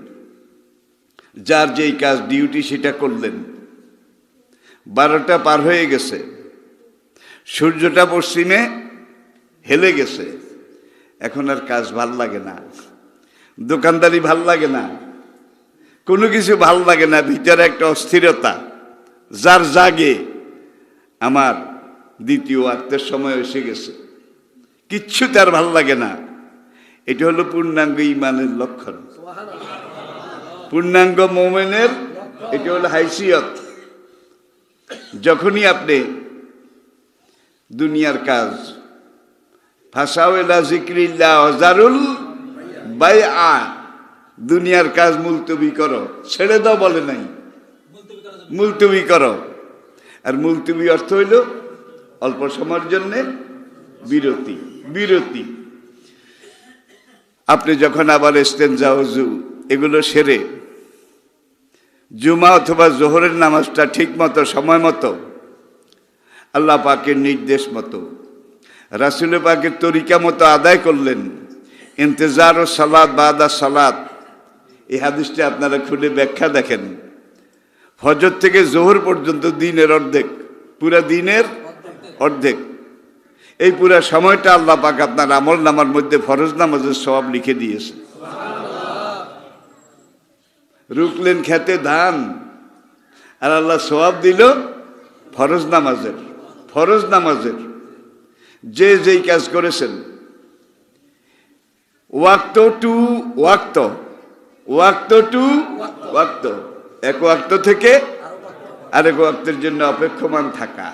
যার যেই কাজ ডিউটি সেটা করলেন, 12টা পার হয়ে গেছে, সূর্যটা পশ্চিমে হেলে গেছে, এখন আর কাজ ভাল লাগে না, দোকানদারি ভাল লাগে না, কোনো কিছু ভাল লাগে না, ভিতরে একটা অস্থিরতা যার জাগে। আমার দ্বিতীয় ওয়াক্তের সময় এসে গেছে, কিচ্ছু তার ভাল লাগে না। এটা হলো পূর্ণাঙ্গ ঈমানের লক্ষণ, পূর্ণাঙ্গ মুমিনের এটা হলো হাইসিয়ত। যখনই আপনি দুনিয়ার কাজ ফাসাও ইলা যিকরিল্লাহ ওয়াজারুল বাইআ, দুনিয়ার কাজ মুলতবি করো, ছেড়ে দাও বলে নাই, মুলতবি করো। আর মুলতবি অর্থ হইল অল্প সময়ের জন্য বিরতি। বিরতি আপনি যখন আবার ইস্তেনজা, ওযু এগুলো সেরে জুমা অথবা জোহরের নামাজটা ঠিক মতো সময় মতো আল্লাহ পাকের নির্দেশ মতো রাসূল পাকের তরিকা মতো আদায় করলেন। ইন্তেজার ও সালাত বাদা সালাত, এই হাদিসটা আপনারা খুলে ব্যাখ্যা দেখেন। ফজর থেকে জোহর পর্যন্ত দিনের অর্ধেক, পুরা দিনের অর্ধেক, এই পুরা সময়টা আল্লাহ পাক আপনার আমল নামার মধ্যে ফরজ নামাজের সওয়াব লিখে দিয়েছে। রুকলেন খেতে ধান, আর আল্লাহ সওয়াব দিল ফরজ নামাজের। ফরজ নামাজের যে যেই কাজ করেছেন, ওয়াক্ত টু ওয়াক্ত, ওয়াক্ত টু ওয়াক্ত, এক ওয়াক্ত থেকে আরেক ওয়াক্তের জন্য অপেক্ষমান থাকা,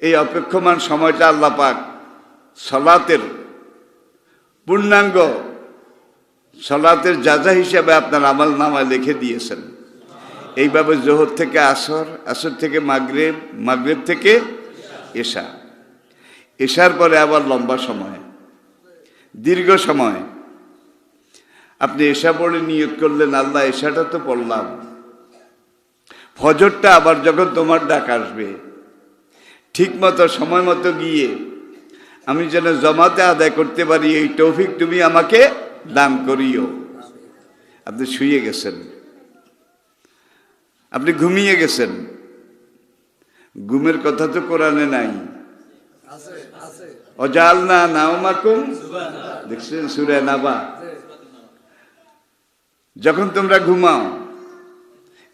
এই অপেক্ষমান সময়টা আল্লাহ পাক সালাতের পূর্ণাঙ্গ সালাতের যাজা হিসাবে আপনার আমল নামায় লিখে দিয়েছেন। এইভাবে জোহর থেকে আসর, আসর থেকে মাগরিব, মাগরিব থেকে এশা, এশার পরে আবার লম্বা সময়, দীর্ঘ সময়। আপনি এশা পড়ে নিয়ত করলেন, আল্লাহ এশাটা তো পড়লাম, ফজরটা আবার যখন তোমার ডাক আসবে ঠিক মতো সময় মতো গিয়ে আমি যেন জমাতে আদায় করতে পারি, এই তৌফিক তুমি আমাকে দান করিও। আপনি শুয়ে গেছেন, আপনি ঘুমিয়ে গেছেন, ঘুমের কথা তো কোরআনে নাই। অজালনা নাওমাকুম, দেখছেন সূরা নাবা, যখন তোমরা ঘুমাও,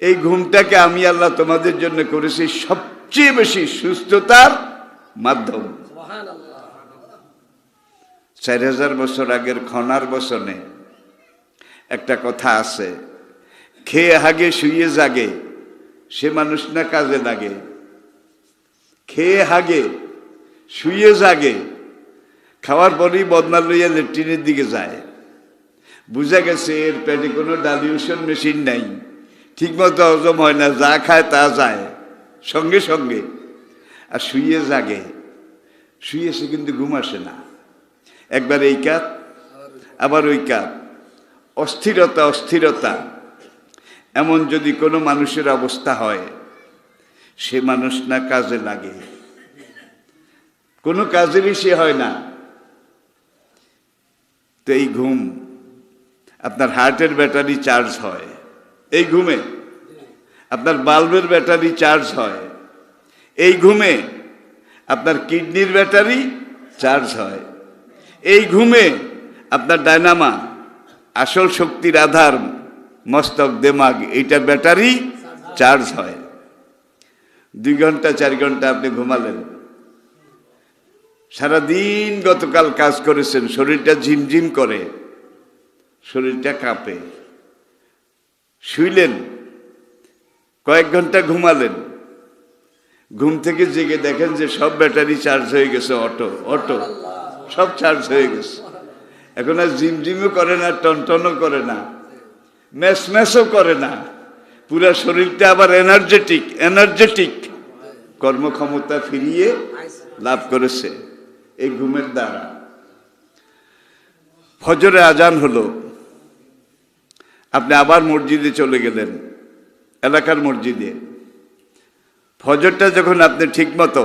এই ঘুমটাকে আমি আল্লাহ তোমাদের জন্য করেছি সবচেয়ে বেশি সুস্থতার মাধ্যম। 4000 বছর আগের খনার বচনে একটা কথা আছে, খেয়ে হাগে শুয়ে জাগে সে মানুষ না কাজে লাগে। খেয়ে হাগে শুয়ে জাগে, খাওয়ার পরেই বদনা লইয়া ল্যাট্রিনের দিকে যায়। বুঝা গেছে এর পেটে কোনো ডালিউশন মেশিন নাই, ঠিক মতো হজম হয় না, যা খায় তা যায় সঙ্গে সঙ্গে। আর শুয়ে জাগে, শুয়ে সে কিন্তু ঘুম আসে না, একবার এই কাত আবার ওই কাত, অস্থিরতা অস্থিরতা। এমন যদি কোনো মানুষের অবস্থা হয়, সে মানুষ না কাজে লাগে, কোনো কাজেরই সে হয় না। তো এই ঘুম আপনার হার্টের ব্যাটারি চার্জ হয়, এই ঘুমে আপনার বাল্বের ব্যাটারি চার্জ হয়, এই ঘুমে আপনার কিডনির ব্যাটারি চার্জ হয়, এই ঘুমে আপনার ডায়নামা, আসল শক্তির আধার মস্তক দেমাগ, এইটার ব্যাটারি চার্জ হয়। 2 ঘন্টা 4 ঘন্টা আপনি ঘুমালেন, সারাদিন গতকাল কাজ করেছেন, শরীরটা ঝিমঝিম করে, শরীরটা কাঁপে, শুইলেন, কয়েক ঘন্টা ঘুমালেন, ঘুম থেকে জেগে দেখেন যে সব ব্যাটারি চার্জ হয়ে গেছে, অটো অটো সব চার্জ হয়ে গেছে। এখন আর ঝিমঝিমও করে না, টনটনও করে না, ম্যাসম্যাসও করে না, পুরা শরীরটা আবার এনার্জেটিক, এনার্জেটিক কর্মক্ষমতা ফিরিয়ে লাভ করেছে এই ঘুমের দ্বারা। ফজরে আজান হলো, আপনি আবার মসজিদে চলে গেলেন, এলাকার মসজিদে। ফজরটা যখন আপনি ঠিক মতো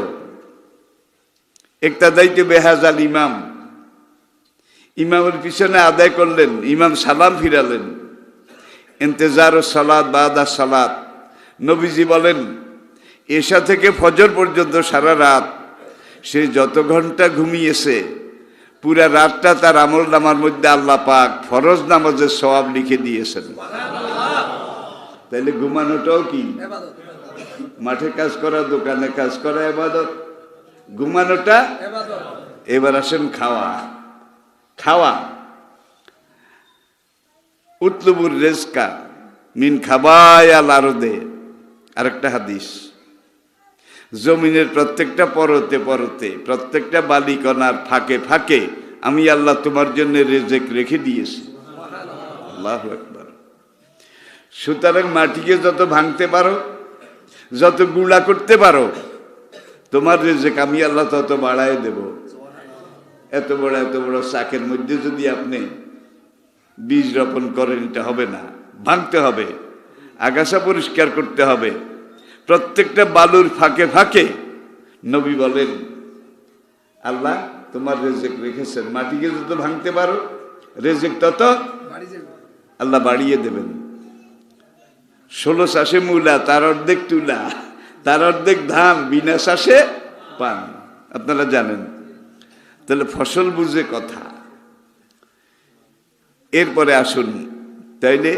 ইক্তাদাইতে বেহাজাল ইমাম, ইমামের পিছনে আদায় করলেন, ইমাম সালাম ফিরালেন, ইন্তেজার ও সালাত বাদা সালাত। নবীজি বলেন এশা থেকে ফজর পর্যন্ত সারা রাত সে যত ঘন্টা ঘুমিয়েছে, পুরা রাতটা তার আমল নামার মধ্যে আল্লাহ পাক ফরজ নামাজের সওয়াব লিখে দিয়েছেন। তাইলে ঘুমানোটাও কি? মাঠে কাজ করা, দোকানে কাজ করা ইবাদত, ঘুমানোটা ইবাদত। এবার আসেন খাওয়া। খাওয়া উতলুবুর রিজকা মিন খাবায়াল আরদে, আরেকটা হাদিস। জমিনের প্রত্যেকটা পরতে পরতে, প্রত্যেকটা বালিকণার ফাঁকে ফাঁকে আমি আল্লাহ তোমার জন্য রিজক রেখে দিয়েছি। আল্লাহু আকবার। সুতরাং মাটিকে যত ভাঙতে পারো, যত গুঁড়া করতে পারো, তোমার রিজক আমি আল্লাহ তত বাড়ায় দেব। এত বড় চাকের মধ্যে যদি আপনি বীজ রোপণ করেন, এটা হবে না, ভাঙতে হবে, আগাছা পরিষ্কার করতে হবে। প্রত্যেকটা বালুর ফাঁকে ফাঁকে নবী বলেন আল্লাহ তোমার রিজক রেখেছেন। মাটিকে যত ভাঙতে পারো রিজক তত আল্লাহ বাড়িয়ে দেবেন। 16 চাষে মূলা, তার অর্ধেক তুলা, তার অর্ধেক ধান, বিনা চাষে পান। আপনারা জানেন। তাহলে ফসল বুঝে কথা। এরপরে আসুন, তাইলে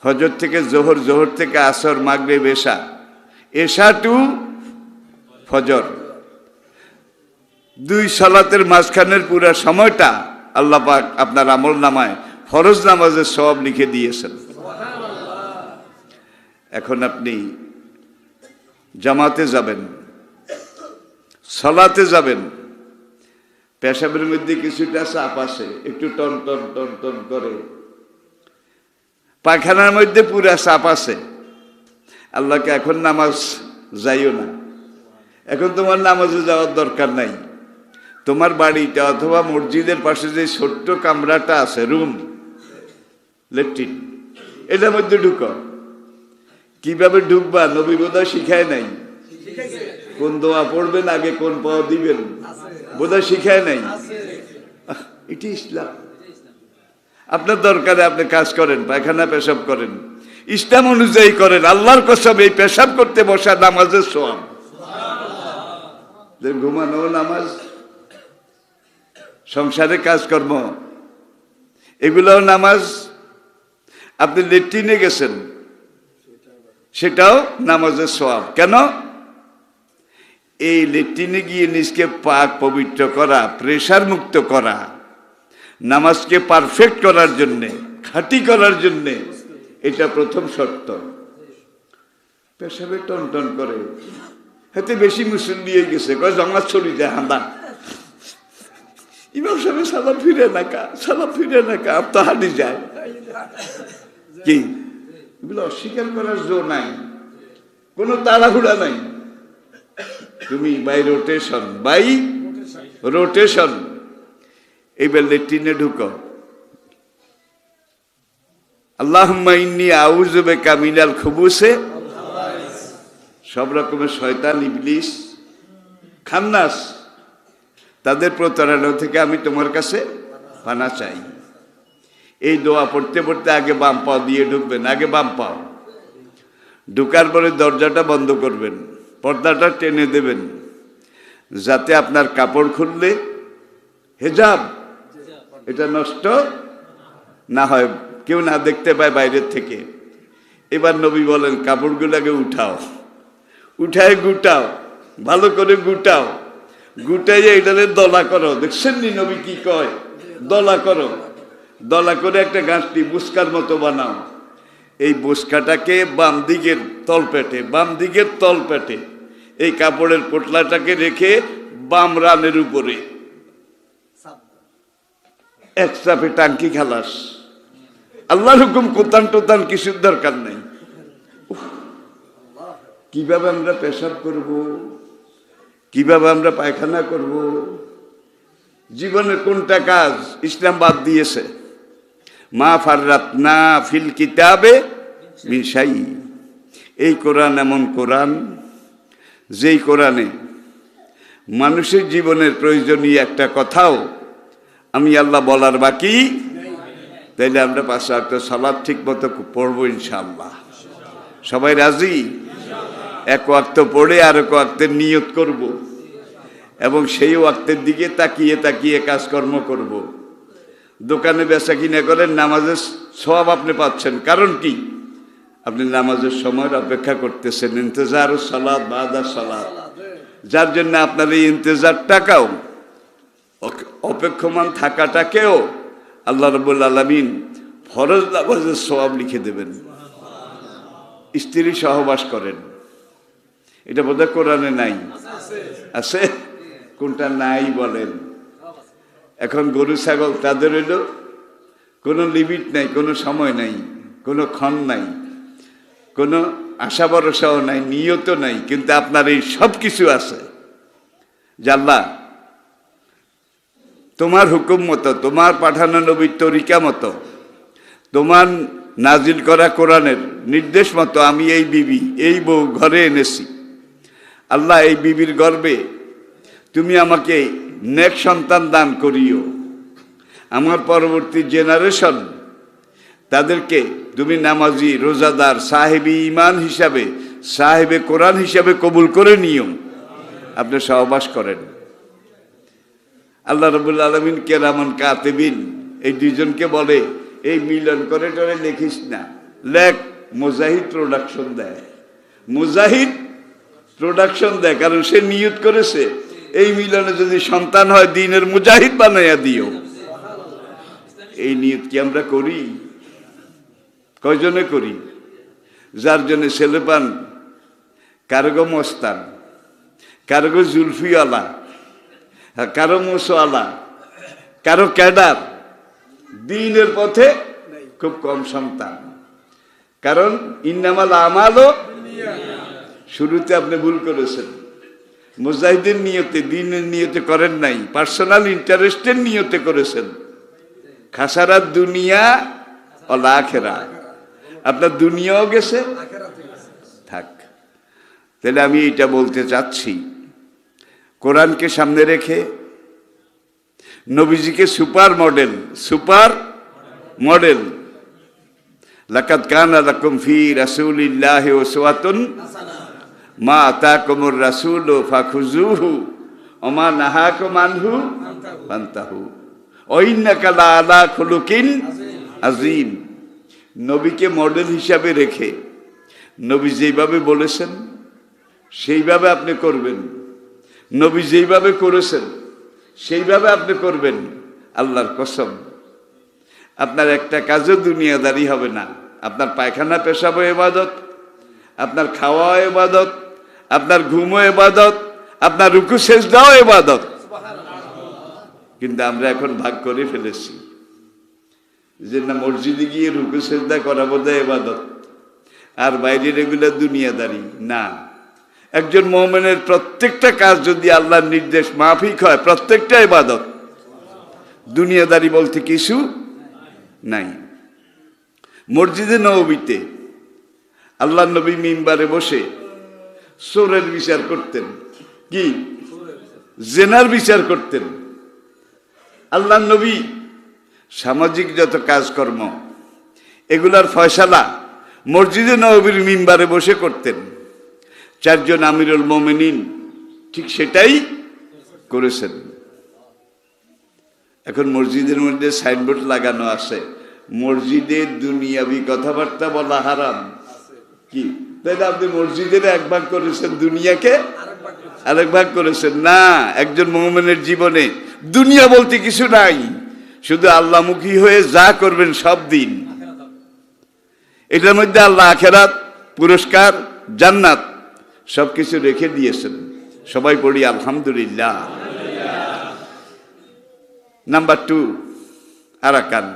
ফজর থেকে জোহর, জোহর থেকে আসর, মাগরিব, এশা, এশা টু ফজর, 2 সালাতের মাঝখানের পুরা সময়টা আল্লাহ পাক আপনার আমল নামায় ফরজ নামাজের সওয়াব লিখে দিয়েছেন। এখন আপনি জামাতে যাবেন, সালাতে যাবেন, পেশাবের মধ্যে কিছুটা চাপ আসে, একটু টন টন টন টন করে, পায়খানার মধ্যে পুরা চাপ আছে। আল্লাহকে এখন নামাজ যাইও না, এখন তোমার নামাজে যাওয়ার দরকার নাই। তোমার বাড়িটা অথবা মসজিদের পাশে যে ছোট্ট কামরাটা আছে, রুম, ল্যাট্রিন, এটার মধ্যে ঢুকো। কিভাবে ঢুকবা নবী বোধহয় শিখায় নাই। কোন দোয়া পড়বেন, আগে কোন পাওয়া দিবেন বোধহয় শিখায় নাই। এটি ইসলাম। আপনার দরকারে আপনি কাজ করেন, পায়খানা পেশাব করেন, ইসলাম অনুযায়ী করেন। আল্লাহর কসম, এই পেশাব করতে বসা নামাজের সওয়াব। ঘুমানো নামাজ, সংসারে কাজকর্ম, এগুলোও নামাজ। আপনি লেট্রিনে গেছেন, সেটাও নামাজের সওয়াব। কেন? এই লেট্রিনে গিয়ে নিজকে পাক পবিত্র করা, প্রেসার মুক্ত করা, নামাজকে পারফেক্ট করার জন্যে, খাঁটি করার জন্যে, এটা প্রথম শর্ত। পেশাবে টন টন করে, হাতে বেশি মুসল্লি হয়ে গেছে, কয় জমা ছড়ি যায় হাঁদা, ইমাম সাহেব সালাম ফিরে না কা, সালাম ফিরে না কা, আপ তো হাঁটি যায় কি? এগুলো অস্বীকার করার জো নাই, কোনো তাড়াহুড়া নাই। তুমি বাই রোটেশন, বাই রোটেশন। এইবার লেট্রিনে ঢুকো। আল্লাহুম্মা ইন্নী আউযু বিকা মিনাল খুবুসে, সব রকমের শয়তান, ইবলিস, খান্নাস, তাদের প্রতারণা থেকে আমি তোমার কাছে পানা চাই। এই দোয়া পড়তে পড়তে আগে বাম পাও দিয়ে ঢুকবেন, আগে বাম পাও। ঢুকার পরে দরজাটা বন্ধ করবেন, পর্দাটা টেনে দেবেন, যাতে আপনার কাপড় খুললে হেজাব এটা নষ্ট না হয়, কেউ না দেখতে পায় বাইরের থেকে। এবার নবী বলেন কাপড়গুলোকে উঠাও, উঠায় গুটাও, ভালো করে গুটাও, গুটাইয়ে এটারে দলা করো। দেখছেন নি নবী কি কয়? দলা করো। দলা করে একটা গাঁটটি বুসকার মতো বানাও। এই বুসকাটাকে বাম দিকের তলপেটে, বাম দিকের তলপেটে এই কাপড়ের পোটলাটাকে রেখে বাম রানের উপরে এক চাপে টাঙ্কি খালাস। আল্লাহর হুকুম, কোতান টোতান কিছুর দরকার নেই। কিভাবে আমরা পেশাব করব, কিভাবে আমরা পায়খানা করব, জীবনের কোনটা কাজ ইসলাম বাদ দিয়েছে? মা ফাররাতনা ফিল কিতাবে মিন শাই। এই কোরআন এমন কোরআন, যেই কোরআনে মানুষের জীবনের প্রয়োজনীয় একটা কথাও আমি আল্লাহ বলার বাকি। তাইলে আমরা 5 ওয়াক্ত সালাত ঠিক মতো পড়বো ইনশাআল্লাহ। সবাই রাজি? 1 ওয়াক্ত পড়ে আর 1 ওয়াক্তের নিয়ত করব। এবং সেই ওয়াক্তের দিকে তাকিয়ে তাকিয়ে কাজকর্ম করব। দোকানে বেচা কিনা করেন, নামাজের সওয়াব আপনি পাচ্ছেন। কারণ কি? আপনি নামাজের সময় অপেক্ষা করতেছেন, ইন্তজার সালাত বাদা সালাত, যার জন্য আপনার এই ইন্তজারটাকেও, অপেক্ষমান থাকাটাকেও আল্লাহ রাব্বুল আলামিন ফরজ নামাজের সওয়াব লিখে দেবেন। স্ত্রী সহবাস করেন, এটা বোধহয় কোরআনে নাই, আছে? কোনটা নাই বলেন? এখন গরু ছাগল তাদের হইল কোনো লিমিট নাই, কোনো সময় নাই, কোনো ক্ষণ নাই, কোনো আশা ভরসাও নাই, নিয়ত নাই, কিন্তু আপনার এই সব কিছু আছে। জাল্লা তোমার হুকুম মতো, তোমার পাঠানো নবীর তরিকা মতো, তোমার নাজিল করা কোরআনের নির্দেশ মতো আমি এই বিবি, এই বউ ঘরে এনেছি। আল্লাহ, এই বিবির গর্ভে তুমি আমাকে নেক সন্তান দান করিও। আমার পরবর্তী জেনারেশন তাদেরকে তুমি নামাজি, রোজাদার, সাহেবী ইমান হিসাবে, সাহেবে কোরআন হিসাবে কবুল করে নিও। আপনি সহবাস করেন। আল্লাহ রাব্বুল আলামিন কেরামান কাতিবিন এই দুইজনকে বলে, এই মিলন করে টরে লিখিস না, লেখ। মুজাহিদ প্রোডাকশন দেয়, মুজাহিদ প্রোডাকশন দেয়, কারণ সে নিয়ত করেছে এই মিলনে যদি সন্তান হয় দ্বীনের মুজাহিদ বানাইয়া দিও। এই নিয়ত কি আমরা করি? কয়জনে করি? যার জন্য ছেলে পান কারগো মস্তান, কারগো জুলফিওয়ালা, কারো মুসওয়ালা, কারো ক্যাডার, দ্বীনের পথে খুব কম সন্তান। কারণ ইন্নামাল আমালও, শুরুতে আপনি ভুল করেছেন। মুজাহিদের নিয়তে, দ্বীনের নিয়তে করেন নাই, পার্সোনাল ইন্টারেস্টের নিয়তে করেছেন। খাসারাত দুনিয়া ওয়াল আখিরা, আপনার দুনিয়াও গেছে, থাক। তাহলে আমি এটা বলতে চাচ্ছি, কোরআনকে সামনে রেখে নবীজিকে সুপার মডেল, লাকাদ কানা লাকুম ফি রাসূলিল্লাহি উসওয়াতুন মা আতাকুমুর রাসূলু ফাখুযুহু ওয়া মা নাহাকুম আনহু ফান্তাহু ওয়া ইন্নাকা লাআলা খুলুকিন আযীম। নবীকে মডেল হিসাবে রেখে নবী যেইভাবে বলেছেন সেইভাবে আপনি করবেন, নবী যেইভাবে করেছেন সেইভাবে আপনি করবেন। আল্লাহর কসম, আপনার একটা কাজও দুনিয়াদারি হবে না। আপনার পায়খানা পেশাবও ইবাদত, আপনার খাওয়াও ইবাদত, আপনার ঘুমও ইবাদত, আপনার রুকু সেজদাও ইবাদত। কিন্তু আমরা এখন ভাগ করে ফেলেছি যে না, মসজিদে গিয়ে রুকু সেজদা করা বোধহয় ইবাদত, আর বাইরের এগুলো দুনিয়াদারি। না, একজন মুমিনের প্রত্যেকটা কাজ যদি আল্লাহর নির্দেশ মাফিক হয়, প্রত্যেকটা ইবাদত। দুনিয়াদারি বলতে কিছু নাই। মসজিদে নববীতে আল্লাহর নবী মিম্বারে বসে চোরের বিচার করতেন, কি জেনার বিচার করতেন। আল্লাহর নবী সামাজিক যত কাজকর্ম এগুলার ফয়সালা মসজিদে নববীর মিম্বারে বসে করতেন। চারজন আমিরুল মোমিনিন ঠিক সেটাই করেছেন। এখন মসজিদের মধ্যে সাইনবোর্ড লাগানো আছে, মসজিদে দুনিয়াবি কথাবার্তা বলা হারাম। কি তাইলে আপনি মসজিদের এক ভাগ করেছেন, দুনিয়াকে আরেক ভাগ করেছেন। না, একজন মুমিনের জীবনে দুনিয়া বলতে কিছু নাই, শুধু আল্লাহমুখী হয়ে যা করবেন সব দিন। এটার মধ্যে আল্লাহ আখিরাত, পুরস্কার, জান্নাত সবকিছু রেখে দিয়েছেন। সবাই পড়ি আলহামদুলিল্লাহ। Number 2, Arakan,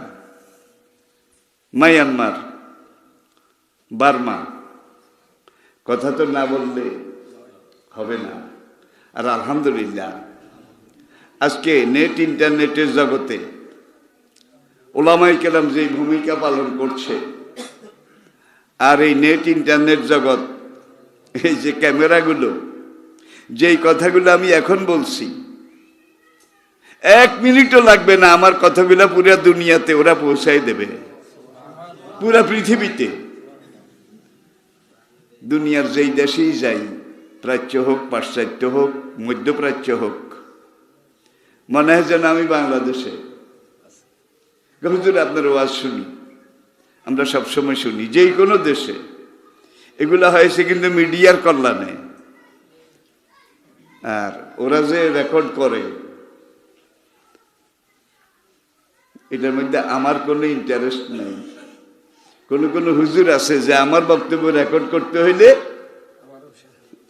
Myanmar, Burma. কথা তো না বললে হবে না। আর আলহামদুলিল্লাহ আজকে নেট ইন্টারনেটের জগতে ওলামায়ে কেরাম যে ভূমিকা পালন করছে, আর এই নেট ইন্টারনেট জগৎ, এই যে ক্যামেরাগুলো, যেই কথাগুলো আমি এখন বলছি, 1 মিনিটও লাগবে না আমার কথাগুলো পুরা দুনিয়াতে ওরা পৌঁছাই দেবে, পুরা পৃথিবীতে। দুনিয়ার যেই দেশেই যাই, প্রাচ্য হোক, পাশ্চাত্য হোক, মধ্যপ্রাচ্য হোক, মনে হয় যেন আমি বাংলাদেশে। হুজুর আপনার ওয়াজ শুনি, আমরা সবসময় শুনি যে কোনো দেশে। এগুলা হয়েছে কিন্তু মিডিয়ার কল্যাণে। আর ওরা যে রেকর্ড করে, এটার মধ্যে আমার কোনো ইন্টারেস্ট নেই। কোন হুজুর আছে যে আমার বক্তব্য রেকর্ড করতে হইলে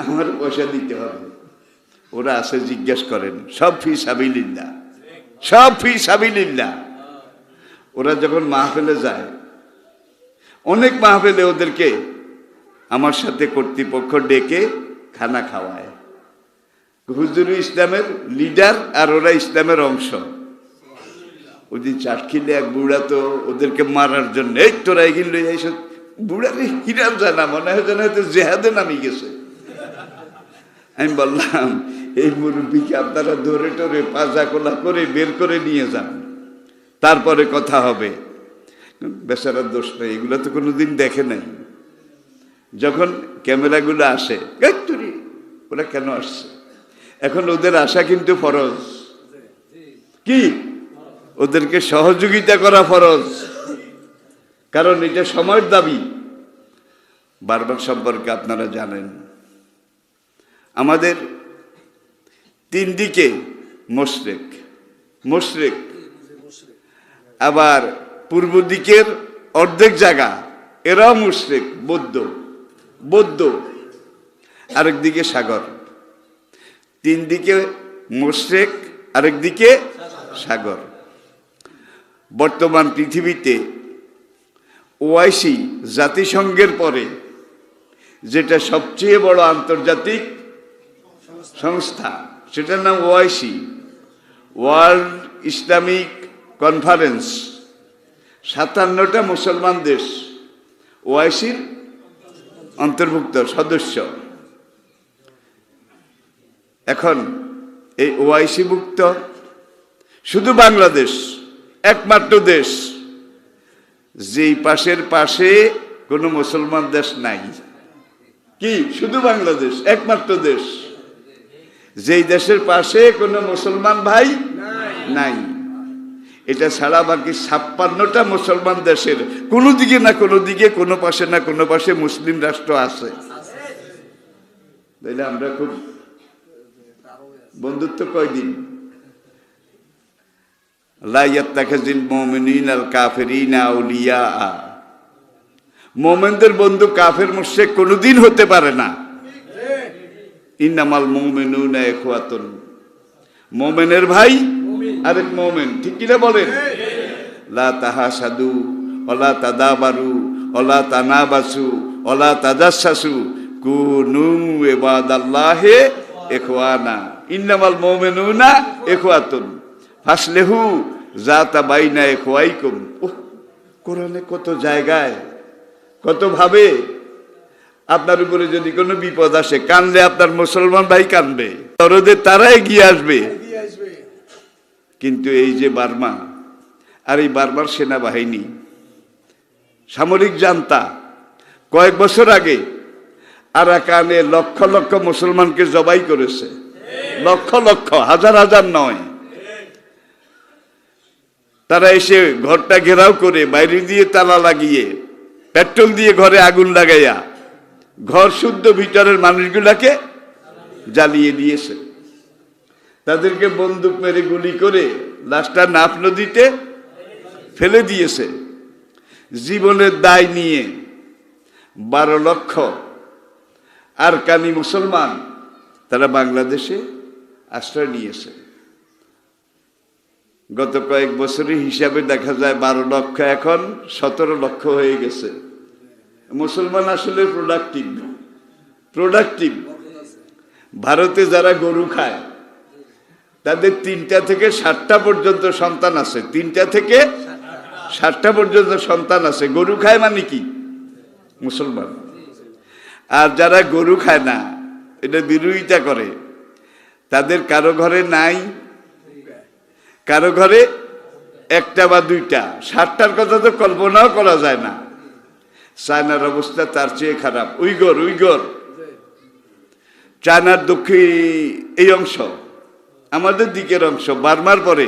আমার পয়সা দিতে হবে। ওরা আছে, জিজ্ঞেস করেন, সব ফি সাবিলিল্লাহ, সব ফি সাবিলিল্লাহ। ওরা যখন মাহফিলে যায়, অনেক মাহফিলে ওদেরকে আমার সাথে কর্তৃপক্ষ ডেকে খানা খাওয়ায়। হুজুর ইসলামের লিডার আর ওরা ইসলামের অংশ। ওই দিন চাটখিলে এক বুড়া তো ওদেরকে মারার জন্য, এই তোরা এগিয়ে এইসব বুড়ারে হিরাম যায় না, মনে হয় যেন হয়তো জেহাদে নামি গেছে। আমি বললাম, এই মুরব্বীকে আপনারা ধরে টরে পাজা কোলা করে বের করে নিয়ে যান, তারপরে কথা হবে। বেচারার দোষ নেই, এগুলো তো কোনোদিন দেখে নাই। যখন ক্যামেরাগুলো আসে, ওরা কেন আসছে? এখন ওদের আসা কিন্তু ফরজ। কি? ওদেরকে সহযোগিতা করা ফরজ, কারণ এটা সময়ের দাবি। বারবার সম্পর্কে আপনারা জানেন, আমাদের তিন দিকে মুশরিক, মুশরিক। আবার পূর্ব দিকের অর্ধেক জায়গা এরাও মুশরিক, বৌদ্ধ, বৌদ্ধ। আরেক দিকে সাগর। তিন দিকে মুশরিক, আরেক দিকে সাগর। বর্তমান পৃথিবীতে ওআইসি জাতিসংঘের পরে যেটা সবচেয়ে বড় আন্তর্জাতিক সংস্থা, সেটার নাম ওআইসি, ওয়ার্ল্ড ইসলামিক কনফারেন্স। 57টা মুসলমান দেশ ওআইসির অন্তর্ভুক্ত সদস্য। এখন এই ওআইসি মুক্ত শুধু বাংলাদেশ একমাত্র দেশ, যেই পাশের পাশে কোনো মুসলমান দেশ নাই। কি? শুধু বাংলাদেশ একমাত্র দেশ, যেই দেশের পাশে কোনো মুসলমান ভাই নাই। এটা ছাড়া বাকি 56টা মুসলমান দেশের কোনো দিকে না কোনো দিকে, কোনো পাশে না কোনো পাশে মুসলিম রাষ্ট্র আছে। তাইলে আমরা খুব বন্ধুত্ব কয়দিন। লা ইয়াত্তাখিযুল মুমিনুনাল কাফিরিনা আউলিয়া, মুমিনদের বন্ধু কাফের মুশরিক কোনোদিন হতে পারে না। ইন্নামাল মুমিনুনা ইখওয়াতুন, মুমিনের ভাই আরেক মুমিন। ঠিক কিনা বলেন? লা তাহাসাদু ওয়ালা তাদাবারু ওয়ালা তানাবাসু ওয়ালা তাজাসসাসু কুনু ইবাদাল্লাহি ইখওয়ানা ইন্নামাল মুমিনুনা ইখওয়াতুন ফাসলিহু যাতা বাইনা ইখওয়াইকুম। কোরআনে কত জায়গায় কত ভাবে আপনার উপরে যদি কোনো বিপদ আসে, কানলে আপনার মুসলমান ভাই কানবে, তরদের তারা এগিয়ে আসবে। কিন্তু এই যে বার্মা, আর এই বার্মার সেনাবাহিনী, সামরিক জান্তা কয়েক বছর আগে আরাকানে লক্ষ লক্ষ মুসলমানকে জবাই করেছে। লক্ষ লক্ষ, হাজার হাজার নয়। তারা এসে ঘরটা ঘেরাও করে বাইরে দিয়ে তালা লাগিয়ে পেট্রোল দিয়ে ঘরে আগুন লাগাইয়া ঘর শুদ্ধ ভিতরের মানুষগুলাকে জ্বালিয়ে দিয়েছে। তাদেরকে বন্দুক মেরে গুলি করে লাশটা নাফ নদীতে ফেলে দিয়েছে। জীবনের দায় নিয়ে 12 লক্ষ আরকানি মুসলমান তারা বাংলাদেশে আশ্রয় নিয়েছে। গত কয়েক বছরের হিসাবে দেখা যায় 12 লক্ষ এখন 17 লক্ষ হয়ে গেছে। মুসলমান আসলে প্রোডাক্টিভ। ভারতে যারা গরু খায় তাদের 3টা থেকে 7টা পর্যন্ত সন্তান আছে। 3টা থেকে 7টা পর্যন্ত সন্তান আছে। গরু খায় মানে কি? মুসলমান। আর যারা গরু খায় না, এটা বিরোধিতা করে, তাদের কারো ঘরে নাই, কারো ঘরে 1টা বা 2টা। 7টার কথা তো কল্পনাও করা যায় না। চায়নার অবস্থা তার চেয়ে খারাপ। উইগর চায়নার দক্ষিণ এই অংশ, আমাদের দিকের অংশ বার্মার পরে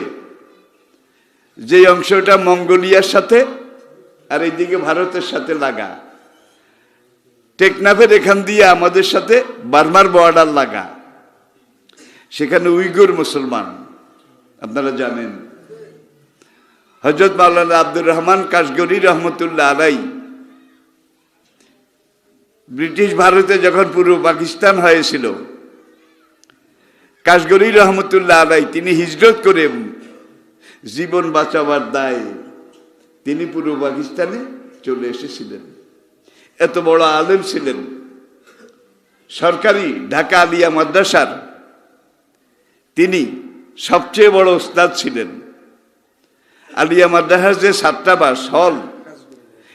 যে অংশটা মঙ্গোলিয়ার সাথে আর এইদিকে ভারতের সাথে লাগা, টেকনাফের এখান দিয়ে আমাদের সাথে বার্মার বর্ডার লাগা, সেখানে উইগুর মুসলমান আপনারা জানেন। হযরত মাওলানা আব্দুর রহমান কাশগরি রহমতুল্লাহ আলাই ব্রিটিশ ভারতে যখন পূর্ব পাকিস্তান হয়েছিল, কাশগরি রহমতুল্লাহ আলাই তিনি হিজরত করে জীবন বাঁচাবার দায় তিনি পূর্ব পাকিস্তানে চলে এসেছিলেন। এত বড় আলেম ছিলেন, সরকারি ঢাকা আলিয়া মাদ্রাসার তিনি সবচেয়ে বড় ওস্তাদ ছিলেন। আলিয়া মাদ্রাসার যে ছাত্রাবাস হল,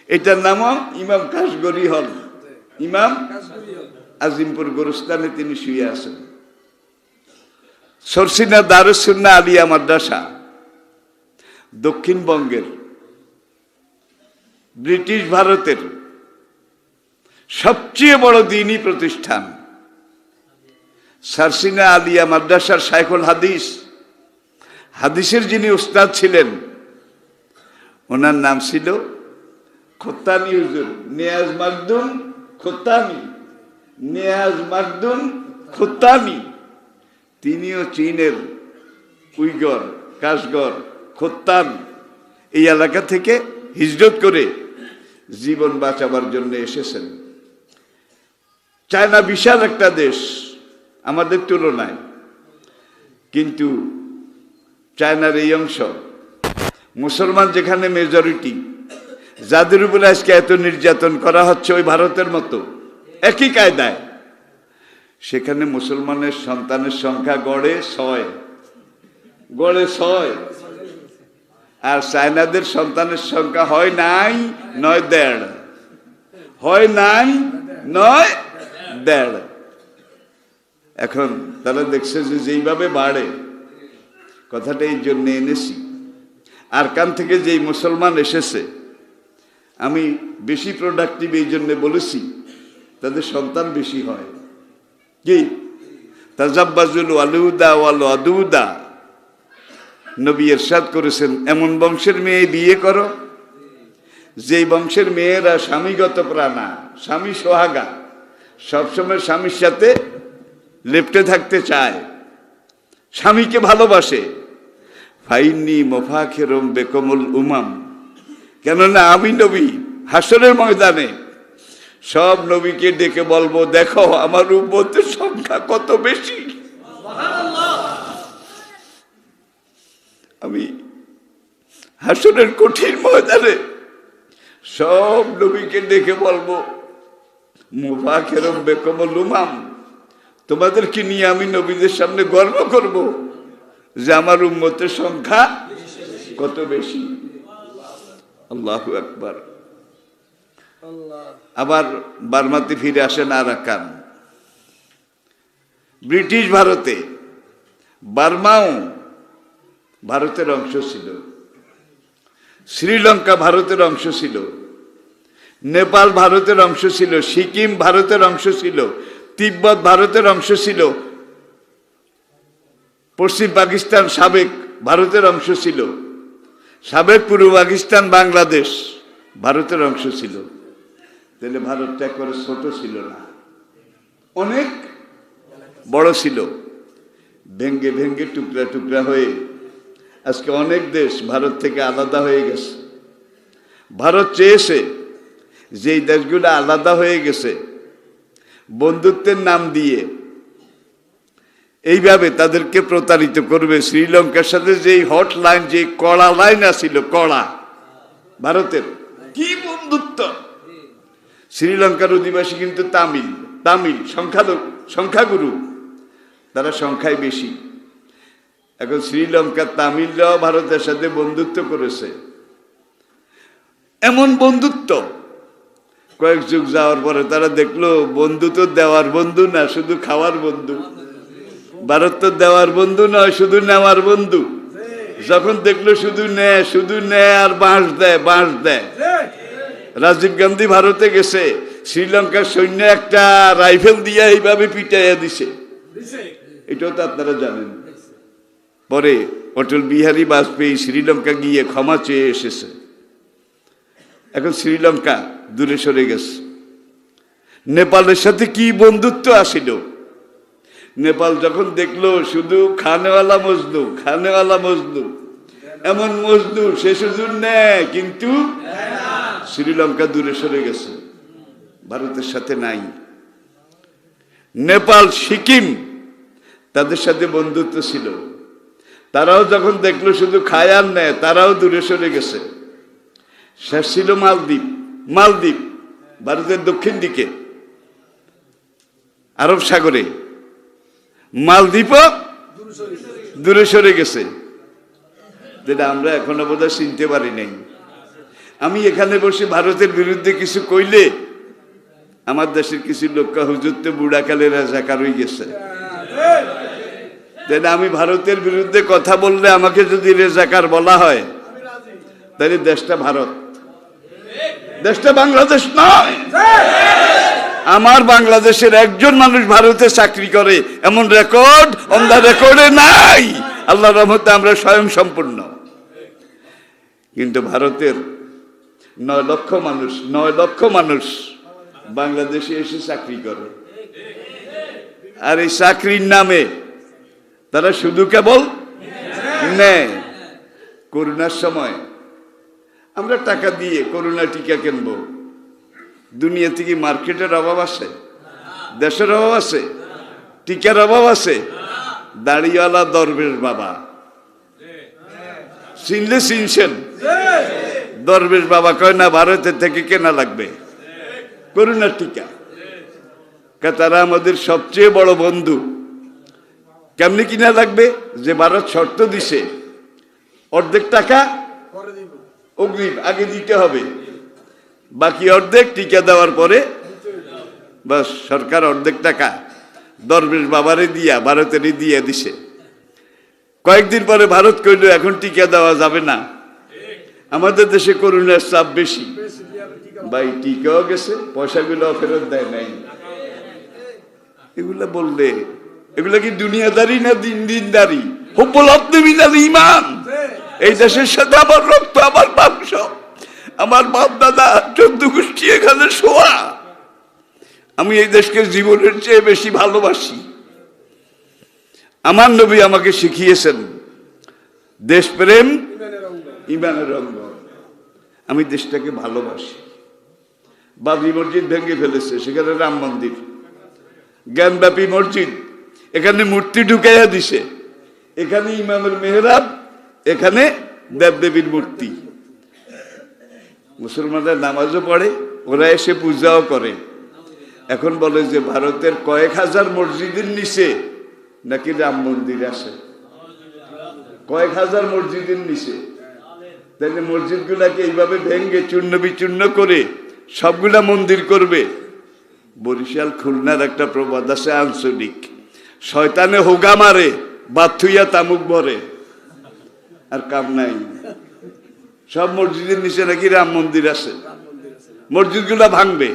এটার নামও ইমাম কাশগরি হল। ইমাম আজিমপুর গোরস্তানে তিনি শুয়ে আছেন। সরসিনা দারুস সুন্নাহ আলিয়া মাদ্রাসা দক্ষিণবঙ্গের ব্রিটিশ ভারতের সবচেয়ে বড় দ্বীনি প্রতিষ্ঠান। সরসিনা আলিয়া মাদ্রাসার শাইখুল হাদিস, হাদিসের যিনি উস্তাদ ছিলেন, ওনার নাম ছিল খোত্তানি হুজুর, নিয়াজ মাকদুম খোত্তানি, নিয়াজ মাকদুম খোত্তানি। তিনিও চীনের উইগর, কাশগর, খোত্তান এই এলাকা থেকে হিজরত করে জীবন বাঁচাবার জন্য এসেছেন। চায়না বিশাল একটা দেশ আমাদের তুলনায়, কিন্তু চায়নার এই অংশ মুসলমান যেখানে মেজরিটি, যাদের উপরে আজকে এত নির্যাতন করা হচ্ছে ওই ভারতের মতো একই কায়দায়, সেখানে মুসলমানের সন্তানের সংখ্যা গড়ে 6, গড়ে 6, আর চায়নাদের সন্তানের সংখ্যা হয় 9, 9, 1.5, হয় 9, 9, 1.5। এখন তারা দেখছে যে যেইভাবে বাড়ে, কথাটা এই জন্য এনেছি, আর কান থেকে যেই মুসলমান এসেছে, আমি বেশি প্রোডাক্টিভ এই জন্য বলেছি, তাদের সন্তান বেশি হয়। কি তাজাব্বাজুল ওয়ালুদা ওয়াল আদুদা, নবী ইরশাদ করেছেন এমন বংশের মেয়ে বিয়ে করো যেই বংশের মেয়েরা স্বামীগত প্রাণা, স্বামী সোহাগা, সবসময় স্বামীর সাথে লেপ্টে থাকতে চায়, স্বামীকে ভালোবাসে। ফাইন্নি মোফাখেরম বেকমুল উমাম, কেননা আমি নবী হাসরের ময়দানে সব নবীকে ডেকে বলবো, দেখো আমার উম্মতের সংখ্যা কত বেশি। আমি হাসরের কঠিন ময়দানে সব নবীকে ডেকে বলবো, মুফাখেরম বেকমুল উমাম, তোমাদেরকে নিয়ে আমি নবীদের সামনে গর্ব করব যে আমার উম্মতের সংখ্যা কত বেশি। আল্লাহু আকবার। আবার বার্মাতে ফিরে আসেন আরাকান। ব্রিটিশ ভারতে বার্মাও ভারতের অংশ ছিল, শ্রীলঙ্কা ভারতের অংশ ছিল, নেপাল ভারতের অংশ ছিল, সিকিম ভারতের অংশ ছিল, তিব্বত ভারতের অংশ ছিল, পশ্চিম পাকিস্তান সাবেক ভারতের অংশ ছিল, সাবেক পূর্ব পাকিস্তান বাংলাদেশ ভারতের অংশ ছিল। তাহলে ভারতটা করে ছোট ছিল না, অনেক বড় ছিল। ভেঙ্গে ভেঙ্গে টুকরা টুকরা হয়ে আজকে অনেক দেশ ভারত থেকে আলাদা হয়ে গেছে। ভারত চেয়েছে যে এই দেশগুলো আলাদা হয়ে গেছে, বন্ধুত্বের নাম দিয়ে এইভাবে তাদেরকে প্রতারিত করবে। শ্রীলঙ্কার সাথে যে হট লাইন, যে কড়া লাইন আছিল, কড়া ভারতের কি বন্ধুত্ব। শ্রীলঙ্কার অধিবাসী কিন্তু তামিল, তামিল সংখ্যাগুরু, তারা সংখ্যায় বেশি। এখন শ্রীলঙ্কার তামিলরাও ভারতের সাথে বন্ধুত্ব করেছে। এমন বন্ধুত্ব কয়েক যুগ যাওয়ার পরে তারা দেখলো বন্ধু তো দেওয়ার বন্ধু না, শুধু খাওয়ার বন্ধু। ভারত তো দেওয়ার বন্ধু নয়, শুধু নেওয়ার বন্ধু। যখন দেখলো শুধু নেয় আর বাঁশ দেয়, বাঁশ দেয়। রাজীব গান্ধী ভারতে গেছে, শ্রীলঙ্কার সৈন্য একটা রাইফেল দিয়ে এইভাবে পিটাইয়া দিছে, এটাও তো আপনারা জানেন। পরে অটল বিহারী বাজপেয়ী শ্রীলঙ্কা গিয়ে ক্ষমা চেয়ে এসেছে। এখন শ্রীলঙ্কা দূরে সরে গেছে। নেপালের সাথে কি বন্ধুত্ব আসিল। নেপাল যখন দেখলো শুধু খানেওয়ালা মজনু, খানেওয়ালা মজনু, এমন মজনু সে সুযোগ নেয় কিন্তু শ্রীলঙ্কা দূরে সরে গেছে, ভারতের সাথে নাই। নেপাল, সিকিম তাদের সাথে বন্ধুত্ব ছিল, তারাও যখন দেখলো শুধু খায় আর নেয়, তারাও দূরে সরে গেছে। শেষ ছিল মালদ্বীপ। মালদ্বীপ ভারতের দক্ষিণ দিকে আরব সাগরে, মালদ্বীপও দূরে সরে গেছে, যেটা আমরা এখনো বোধহয় চিনতে পারি নাই। আমি এখানে বসে ভারতের বিরুদ্ধে কিছু কইলে আমার দেশের কিছু লোক হুজুর তো বুড়াকালে রাজাকার হয়ে গেছে। আমি ভারতের বিরুদ্ধে কথা বললে আমাকে যদি রেজাকার বলা হয়, তাহলে দেশটা ভারত, দেশটা বাংলাদেশ নয়। আমার বাংলাদেশের একজন মানুষ ভারতে চাকরি করে এমন রেকর্ড অন দা রেকর্ডে নাই। আল্লাহর রহমতে আমরা স্বয়ং সম্পূর্ণ। কিন্তু ভারতের 9 লক্ষ মানুষ, 9 লক্ষ মানুষ বাংলাদেশে এসে চাকরি করে। আর এই চাকরির নামে তারা শুধু কেবল নেয়। করোনার সময় আমরা টাকা দিয়ে করোনা টিকা কিনবো, দুনিয়া থেকে মার্কেটের অভাব আছে, দেশের অভাব আছে, টিকার অভাব আছে। দাড়িওয়ালা দরবেশ বাবা চিনলে চিনছেন, দরবেশ বাবা কয় না ভারতের থেকে কেনা লাগবে করোনার টিকা। তারা আমাদের সবচেয়ে বড় বন্ধু। কেমনি কিনা লাগবে? যে ভারত শর্ত দিছে অর্ধেক টাকা অগ্রিম আগে দিতে হবে, বাকি অর্ধেক টিকা দেওয়ার পরে বাস সরকার অর্ধেক টাকা দরবেশ বাবারে দিয়া ভারতেরই দিয়ে দিছে। কয়েকদিন পরে ভারত কইল এখন টিকা দেওয়া যাবে না, আমাদের দেশে করোনার চাপ বেশি। ভাই টিকাও গেছে, পয়সাগুলো ফেরত দেয় নাই। এগুলা বললে এগুলা কি দুনিয়াদারি না দিনদারি? হুব্বুল আবদি মিনাল ঈমান। এই দেশের সাথে আমার রক্ত, আমার মাংস, আমার বাপ দাদা 14 গোষ্ঠী এখানে শোয়া। আমি এই দেশকে জীবনের চেয়ে বেশি ভালোবাসি। আমার নবী আমাকে শিখিয়েছেন দেশপ্রেম ঈমানের অঙ্গ। আমি দেশটাকে ভালোবাসি। বাবরি মসজিদ ভেঙে ফেলেছে, সেখানে রাম মন্দির, জ্ঞানব্যাপী মসজিদ, এখানে মূর্তি ঢুকাইয়া দিছে, এখানে ইমামের মেহরাব, এখানে দেবদেবীর মূর্তি। মুসলমানরা নামাজও পড়ে, ওরা এসে পূজাও করে। এখন বলে যে ভারতের কয়েক হাজার মসজিদের নিচে নাকি রাম মন্দির আছে, কয়েক হাজার মসজিদের নিচে। তাহলে মসজিদগুলাকে এইভাবে ভেঙ্গে চূর্ণ বিচূর্ণ করে সবগুলা মন্দির করবে। বরিশাল খুলনার একটা প্রবাদ আছে আঞ্চলিক, শয়তানে হোগা মারে বাথুইয়া তামুক ভরে। আর কাম নাই, সব মসজিদের নিচে নাকি রাম মন্দির আছে, মসজিদগুলা ভাঙবে।